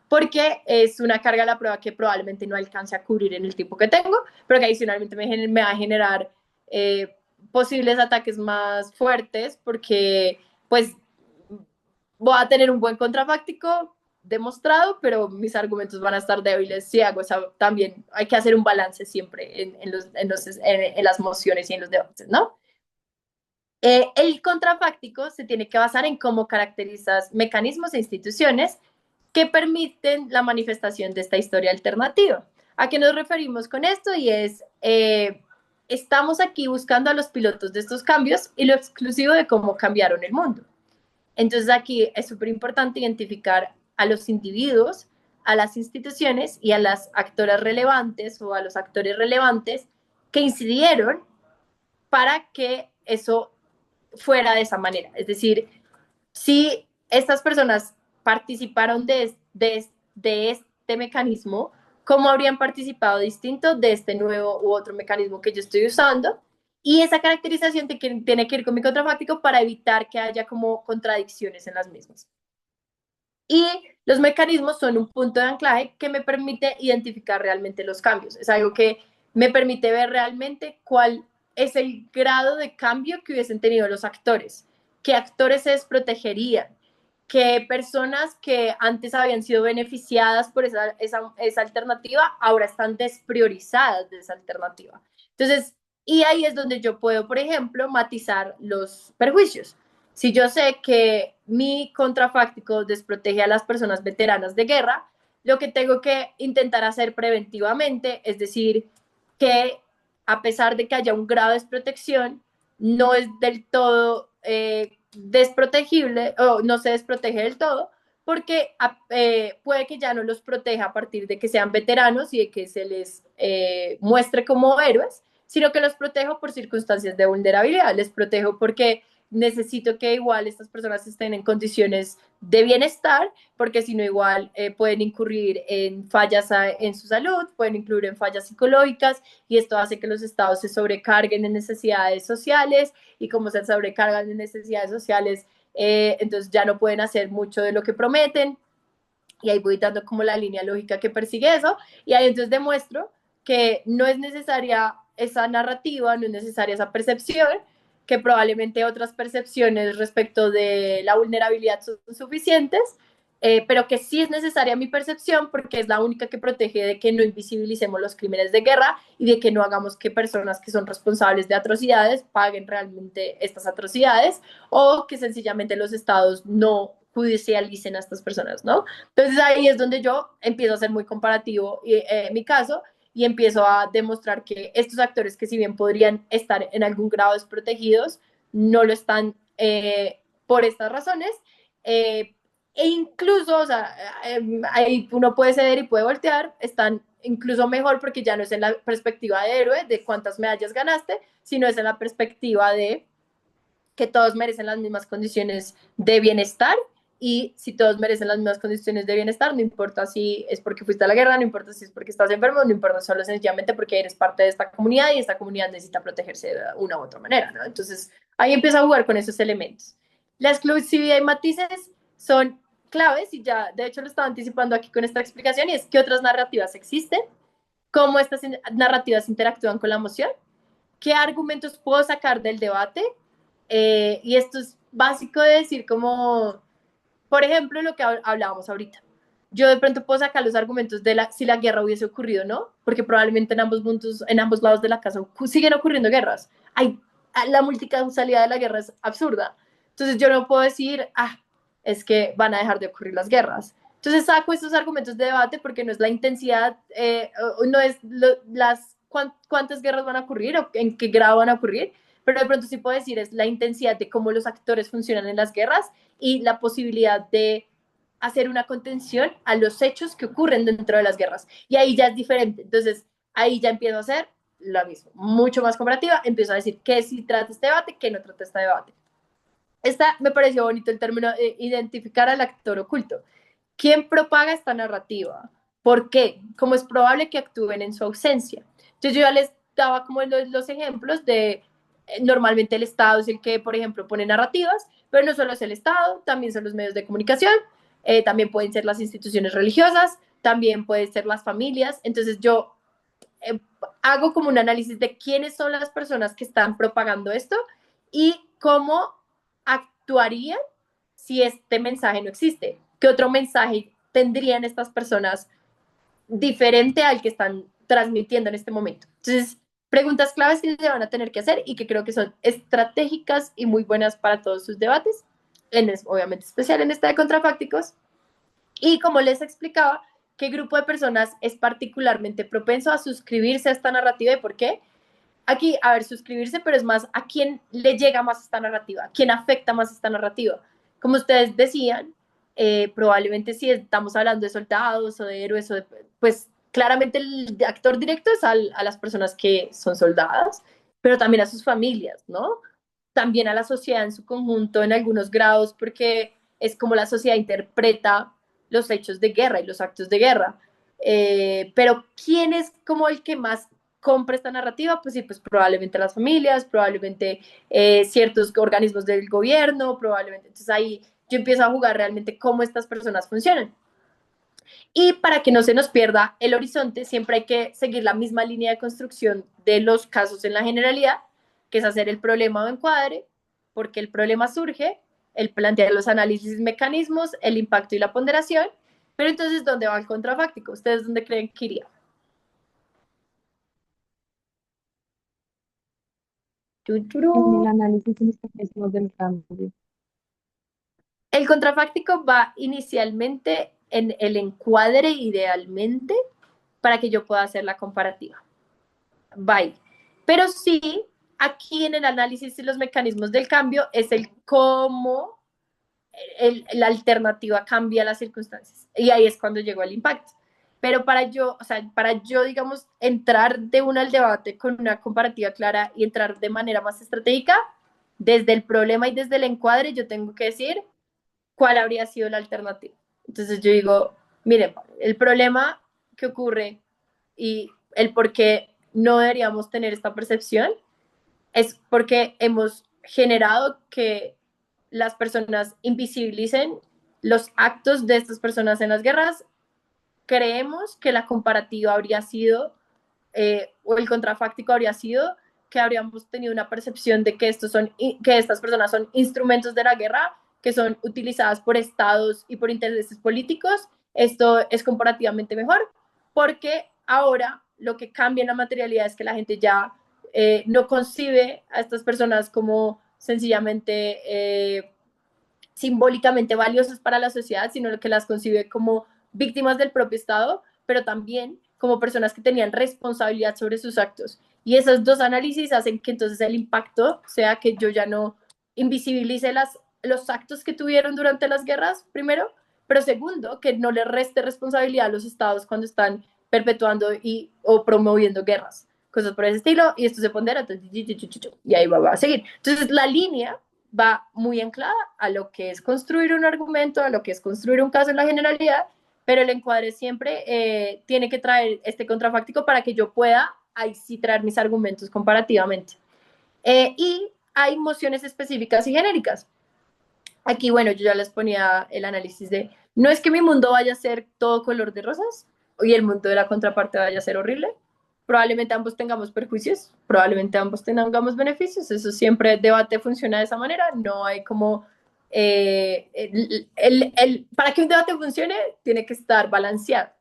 porque es una carga a la prueba que probablemente no alcance a cubrir en el tiempo que tengo, pero que adicionalmente me va a generar posibles ataques más fuertes, porque pues voy a tener un buen contrafáctico demostrado, pero mis argumentos van a estar débiles si hago esa. También hay que hacer un balance siempre en las mociones y en los debates, ¿no? El contrafáctico se tiene que basar en cómo caracterizas mecanismos e instituciones que permiten la manifestación de esta historia alternativa. ¿A qué nos referimos con esto? Y es, estamos aquí buscando a los pilotos de estos cambios y lo exclusivo de cómo cambiaron el mundo. Entonces aquí es súper importante identificar a los individuos, a las instituciones y a las actoras relevantes o a los actores relevantes que incidieron para que eso fuera de esa manera. Es decir, si estas personas participaron de este mecanismo, ¿cómo habrían participado distinto de este nuevo u otro mecanismo que yo estoy usando? Y esa caracterización tiene que ir con mi contrafáctico para evitar que haya como contradicciones en las mismas. Y los mecanismos son un punto de anclaje que me permite identificar realmente los cambios. Es algo que me permite ver realmente cuál es el grado de cambio que hubiesen tenido los actores, qué actores se desprotegerían, qué personas que antes habían sido beneficiadas por esa alternativa ahora están despriorizadas de esa alternativa. Entonces, y ahí es donde yo puedo, por ejemplo, matizar los perjuicios. Si yo sé que mi contrafáctico desprotege a las personas veteranas de guerra, lo que tengo que intentar hacer preventivamente, es decir, que a pesar de que haya un grado de desprotección, no es del todo desprotegible o no se desprotege del todo, porque puede que ya no los proteja a partir de que sean veteranos y de que se les muestre como héroes, sino que los protejo por circunstancias de vulnerabilidad, les protejo porque necesito que igual estas personas estén en condiciones de bienestar, porque si no igual pueden incurrir en fallas en su salud, pueden incluir en fallas psicológicas y esto hace que los estados se sobrecarguen en necesidades sociales y como se sobrecargan en necesidades sociales, entonces ya no pueden hacer mucho de lo que prometen y ahí voy dando como la línea lógica que persigue eso y ahí entonces demuestro que no es necesaria esa narrativa, no es necesaria esa percepción, que probablemente otras percepciones respecto de la vulnerabilidad son suficientes, pero que sí es necesaria mi percepción porque es la única que protege de que no invisibilicemos los crímenes de guerra y de que no hagamos que personas que son responsables de atrocidades paguen realmente estas atrocidades o que sencillamente los estados no judicialicen a estas personas, ¿no? Entonces ahí es donde yo empiezo a ser muy comparativo en mi caso y empiezo a demostrar que estos actores que si bien podrían estar en algún grado desprotegidos, no lo están por estas razones. E incluso, o sea, ahí uno puede ceder y puede voltear, están incluso mejor porque ya no es en la perspectiva de héroe, de cuántas medallas ganaste, sino es en la perspectiva de que todos merecen las mismas condiciones de bienestar y si todos merecen las mismas condiciones de bienestar, no importa si es porque fuiste a la guerra, no importa si es porque estás enfermo, no importa solo sencillamente porque eres parte de esta comunidad y esta comunidad necesita protegerse de una u otra manera, ¿no? Entonces, ahí empieza a jugar con esos elementos. La exclusividad y matices son claves y ya, de hecho, lo estaba anticipando aquí con esta explicación y es qué otras narrativas existen, cómo estas narrativas interactúan con la emoción, qué argumentos puedo sacar del debate y esto es básico de decir como, por ejemplo, lo que hablábamos ahorita. yo de pronto puedo sacar los argumentos de si la guerra hubiese ocurrido, ¿no? Porque probablemente en ambos lados de la casa siguen ocurriendo guerras. La multicausalidad de la guerra es absurda. Entonces yo no puedo decir, es que van a dejar de ocurrir las guerras. Entonces saco estos argumentos de debate porque no es la intensidad, no es cuántas guerras van a ocurrir o en qué grado van a ocurrir, pero de pronto sí puedo decir es la intensidad de cómo los actores funcionan en las guerras y la posibilidad de hacer una contención a los hechos que ocurren dentro de las guerras. Y ahí ya es diferente. Entonces, ahí ya empiezo a hacer lo mismo, mucho más comparativa. Empiezo a decir qué sí trata este debate, qué no trata este debate. Me pareció bonito el término de identificar al actor oculto. ¿Quién propaga esta narrativa? ¿Por qué? ¿Cómo es probable que actúen en su ausencia? Entonces yo ya les daba como los ejemplos de, normalmente el Estado es el que, por ejemplo, pone narrativas, pero no solo es el Estado, también son los medios de comunicación, también pueden ser las instituciones religiosas, también pueden ser las familias. Entonces yo hago como un análisis de quiénes son las personas que están propagando esto y cómo actuarían si este mensaje no existe. ¿Qué otro mensaje tendrían estas personas diferente al que están transmitiendo en este momento? Entonces, preguntas claves que se van a tener que hacer y que creo que son estratégicas y muy buenas para todos sus debates, obviamente especial en esta de contrafácticos. Y como les explicaba, ¿qué grupo de personas es particularmente propenso a suscribirse a esta narrativa y por qué? Aquí, a ver, suscribirse, pero es más a quién le llega más esta narrativa, a quién afecta más esta narrativa. Como ustedes decían, probablemente si estamos hablando de soldados o de héroes, pues claramente el actor directo es a las personas que son soldadas, pero también a sus familias, ¿no? También a la sociedad en su conjunto en algunos grados, porque es como la sociedad interpreta los hechos de guerra y los actos de guerra. Pero ¿quién es como el que más compra esta narrativa? Pues sí, pues probablemente las familias, probablemente ciertos organismos del gobierno, probablemente. Entonces ahí yo empiezo a jugar realmente cómo estas personas funcionan. Y para que no se nos pierda el horizonte, siempre hay que seguir la misma línea de construcción de los casos en la generalidad, que es hacer el problema o encuadre, porque el problema surge, el plantear los análisis, mecanismos, el impacto y la ponderación. Pero entonces, ¿dónde va el contrafáctico? ¿Ustedes dónde creen que iría? En el análisis de los mecanismos del cambio. El contrafáctico va inicialmente en el encuadre, idealmente, para que yo pueda hacer la comparativa. Bye. Pero sí, aquí en el análisis y los mecanismos del cambio es el cómo la alternativa cambia las circunstancias. Y ahí es cuando llegó el impacto. Pero para yo, digamos, entrar de una al debate con una comparativa clara y entrar de manera más estratégica, desde el problema y desde el encuadre, yo tengo que decir cuál habría sido la alternativa. Entonces yo digo, miren, el problema que ocurre y el por qué no deberíamos tener esta percepción es porque hemos generado que las personas invisibilicen los actos de estas personas en las guerras. Creemos que la comparativa habría sido, o el contrafáctico habría sido, que habríamos tenido una percepción de que estas personas son instrumentos de la guerra, que son utilizadas por estados y por intereses políticos. Esto es comparativamente mejor, porque ahora lo que cambia en la materialidad es que la gente ya no concibe a estas personas como sencillamente simbólicamente valiosas para la sociedad, sino que las concibe como víctimas del propio Estado, pero también como personas que tenían responsabilidad sobre sus actos. Y esos dos análisis hacen que entonces el impacto sea que yo ya no invisibilice los actos que tuvieron durante las guerras, primero, pero segundo, que no le reste responsabilidad a los estados cuando están perpetuando o promoviendo guerras, cosas por ese estilo, y esto se pondera, y ahí va a seguir. Entonces, la línea va muy anclada a lo que es construir un argumento, a lo que es construir un caso en la generalidad, pero el encuadre siempre tiene que traer este contrafáctico para que yo pueda ahí sí traer mis argumentos comparativamente. Y hay mociones específicas y genéricas. Aquí, bueno, yo ya les ponía el análisis de, no es que mi mundo vaya a ser todo color de rosas y el mundo de la contraparte vaya a ser horrible. Probablemente ambos tengamos perjuicios, probablemente ambos tengamos beneficios. Eso siempre, el debate funciona de esa manera. No hay como para que un debate funcione, tiene que estar balanceado.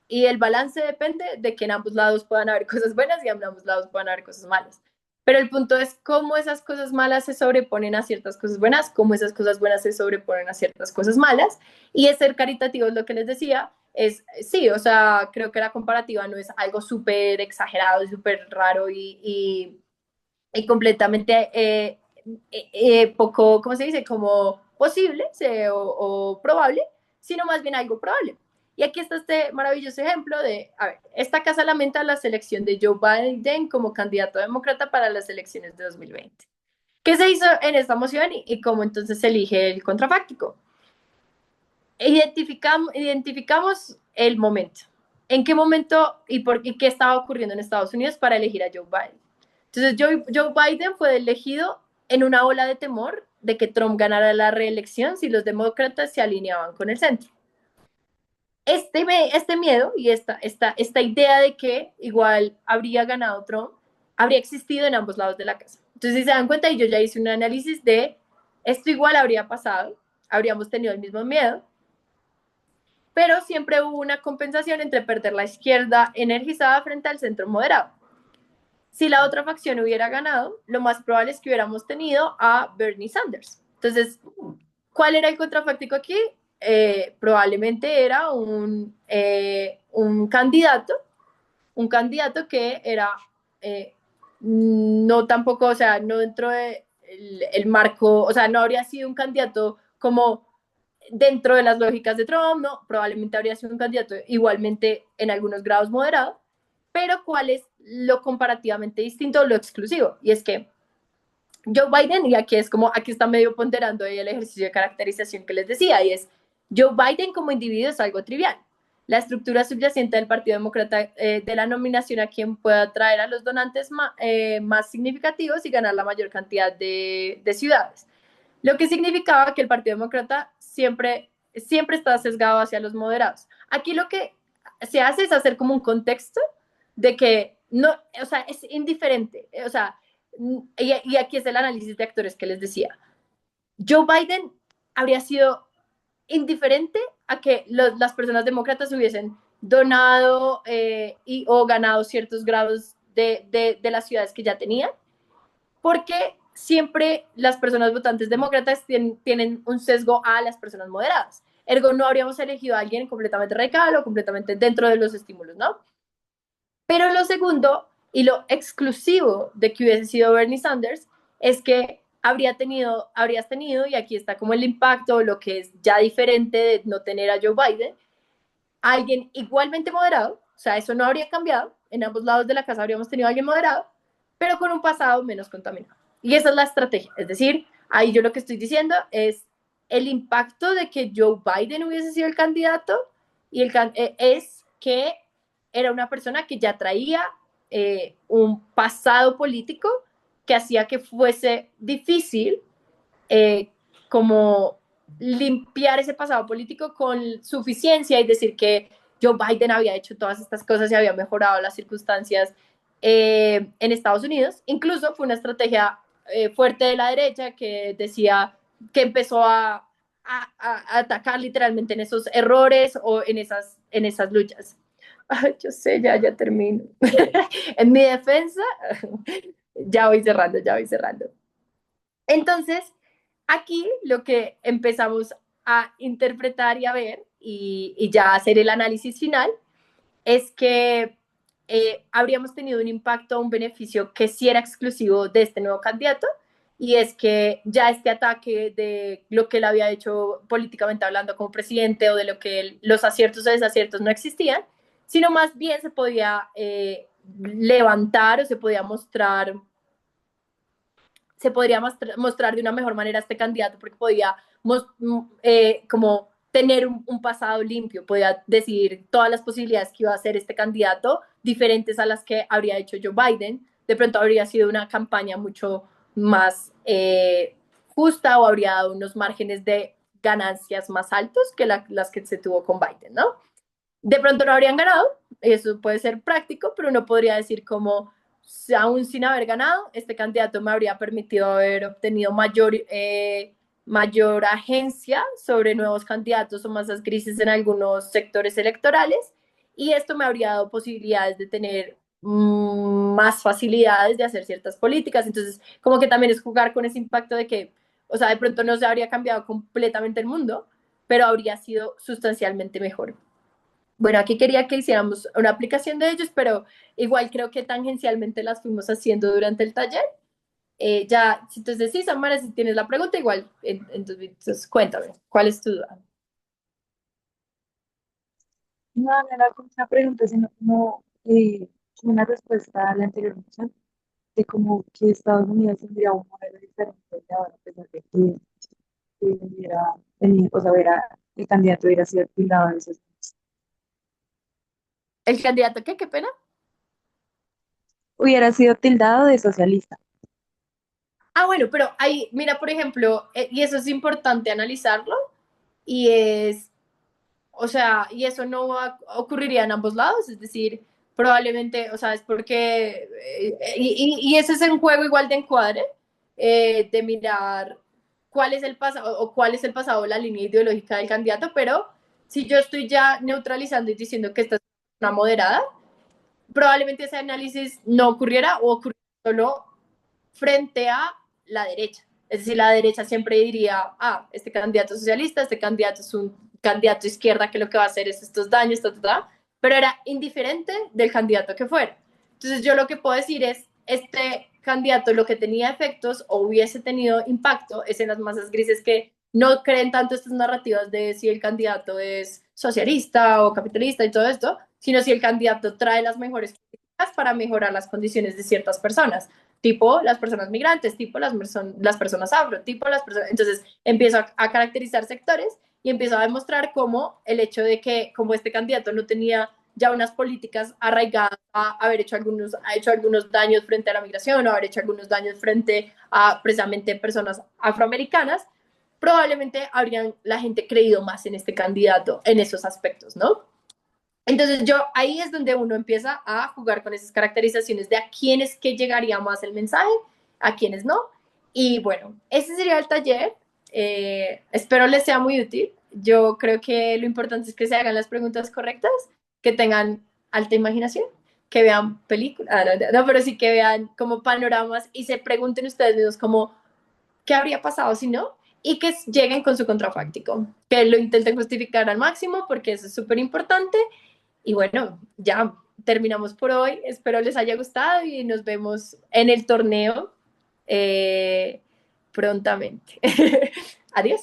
Y el balance depende de que en ambos lados puedan haber cosas buenas y en ambos lados puedan haber cosas malas. Pero el punto es cómo esas cosas malas se sobreponen a ciertas cosas buenas, cómo esas cosas buenas se sobreponen a ciertas cosas malas. Y es ser caritativo, es lo que les decía. Sí, o sea, creo que la comparativa no es algo súper exagerado y súper raro y completamente poco, ¿cómo se dice? Como posible o probable, sino más bien algo probable. Y aquí está este maravilloso ejemplo de, a ver, esta casa lamenta la selección de Joe Biden como candidato demócrata para las elecciones de 2020. ¿Qué se hizo en esta moción y cómo entonces se elige el contrafáctico? Identificamos el momento. ¿En qué momento y qué estaba ocurriendo en Estados Unidos para elegir a Joe Biden? Entonces, Joe Biden fue elegido en una ola de temor de que Trump ganara la reelección si los demócratas se alineaban con el centro. Este miedo y esta idea de que igual habría ganado Trump habría existido en ambos lados de la casa. Entonces, si se dan cuenta, y yo ya hice un análisis de esto igual habría pasado, habríamos tenido el mismo miedo, pero siempre hubo una compensación entre perder la izquierda energizada frente al centro moderado. Si la otra facción hubiera ganado, lo más probable es que hubiéramos tenido a Bernie Sanders. Entonces, ¿cuál era el contrafáctico aquí? Probablemente era un candidato que era no tampoco, o sea, no dentro del marco, o sea, no habría sido un candidato como dentro de las lógicas de Trump, no, probablemente habría sido un candidato igualmente en algunos grados moderado, pero ¿cuál es lo comparativamente distinto, lo exclusivo? Y es que Joe Biden, y aquí es como, aquí está medio ponderando el ejercicio de caracterización que les decía, y es, Joe Biden como individuo es algo trivial. La estructura subyacente del Partido Demócrata de la nominación a quien pueda atraer a los donantes más significativos y ganar la mayor cantidad de ciudades. Lo que significaba que el Partido Demócrata siempre está sesgado hacia los moderados. Aquí lo que se hace es hacer como un contexto de que no, o sea, es indiferente, o sea, y aquí es el análisis de actores que les decía. Joe Biden habría sido indiferente a que las personas demócratas hubiesen donado o ganado ciertos grados de las ciudades que ya tenían, porque siempre las personas votantes demócratas tienen un sesgo a las personas moderadas. Ergo, no habríamos elegido a alguien completamente radical o completamente dentro de los estímulos, ¿no? Pero lo segundo y lo exclusivo de que hubiese sido Bernie Sanders es que habrías tenido, y aquí está como el impacto, lo que es ya diferente de no tener a Joe Biden, alguien igualmente moderado, o sea, eso no habría cambiado, en ambos lados de la casa habríamos tenido a alguien moderado, pero con un pasado menos contaminado. Y esa es la estrategia, es decir, ahí yo lo que estoy diciendo es el impacto de que Joe Biden hubiese sido el candidato y es que era una persona que ya traía un pasado político que hacía que fuese difícil como limpiar ese pasado político con suficiencia y decir que Joe Biden había hecho todas estas cosas y había mejorado las circunstancias en Estados Unidos. Incluso fue una estrategia fuerte de la derecha que decía que empezó a atacar literalmente en esos errores o en esas luchas. Ay, yo sé, ya termino. En mi defensa, ya voy cerrando. Entonces, aquí lo que empezamos a interpretar y a ver y ya hacer el análisis final es que habríamos tenido un impacto, un beneficio que sí era exclusivo de este nuevo candidato y es que ya este ataque de lo que él había hecho políticamente hablando como presidente o de lo que los aciertos o desaciertos no existían, sino más bien se podía levantar o se podía mostrar de una mejor manera a este candidato porque podía como tener un pasado limpio, podía decidir todas las posibilidades que iba a hacer este candidato diferentes a las que habría hecho Joe Biden. De pronto habría sido una campaña mucho más justa o habría dado unos márgenes de ganancias más altos que las que se tuvo con Biden, ¿no? De pronto no habrían ganado, eso puede ser práctico, pero uno podría decir como aún sin haber ganado, este candidato me habría permitido haber obtenido mayor mayor agencia sobre nuevos candidatos o masas grises en algunos sectores electorales, y esto me habría dado posibilidades de tener más facilidades de hacer ciertas políticas. Entonces, como que también es jugar con ese impacto de que, o sea, de pronto no se habría cambiado completamente el mundo, pero habría sido sustancialmente mejor. Bueno, aquí quería que hiciéramos una aplicación de ellos, pero igual creo que tangencialmente las fuimos haciendo durante el taller. Ya, entonces sí, Samara, si tienes la pregunta, igual, entonces cuéntame, ¿cuál es tu duda? No, no era como una pregunta, sino como una respuesta a la anterior opción, de como que Estados Unidos tendría un modelo diferente de ahora, a pesar de que hubiera tenido, o sea, el candidato hubiera sido tildado de esos. ¿El candidato qué? ¿Qué pena? Hubiera sido tildado de socialista. Ah, bueno, pero ahí, mira, por ejemplo, y eso es importante analizarlo, y es, o sea, y eso no ocurriría en ambos lados, es decir, probablemente, o sea, es porque, y ese es un juego igual de encuadre, de mirar cuál es el pasado, o cuál es el pasado, la línea ideológica del candidato, pero si yo estoy ya neutralizando y diciendo que esta es una moderada, probablemente ese análisis no ocurriera o ocurriera solo frente a la derecha. Es decir, la derecha siempre diría, ah, este candidato es socialista, este candidato es un candidato izquierda que lo que va a hacer es estos daños, pero era indiferente del candidato que fuera. Entonces yo lo que puedo decir es, este candidato lo que tenía efectos o hubiese tenido impacto es en las masas grises que no creen tanto estas narrativas de si el candidato es socialista o capitalista y todo esto, sino si el candidato trae las mejores políticas para mejorar las condiciones de ciertas personas, tipo las personas migrantes, tipo las personas afro, tipo las personas... Entonces empiezo a caracterizar sectores y empiezo a demostrar cómo el hecho de que como este candidato no tenía ya unas políticas arraigadas a haber hecho ha hecho algunos daños frente a la migración o haber hecho algunos daños frente a precisamente personas afroamericanas, probablemente habrían la gente creído más en este candidato en esos aspectos, ¿no? Entonces yo ahí es donde uno empieza a jugar con esas caracterizaciones de a quiénes que llegaría más el mensaje, a quiénes no. Y bueno, ese sería el taller. Espero les sea muy útil. Yo creo que lo importante es que se hagan las preguntas correctas, que tengan alta imaginación, que vean películas, no, pero sí que vean como panoramas y se pregunten ustedes mismos como qué habría pasado si no, y que lleguen con su contrafáctico, que lo intenten justificar al máximo porque eso es súper importante. Y bueno, ya terminamos por hoy. Espero les haya gustado y nos vemos en el torneo prontamente. Adiós.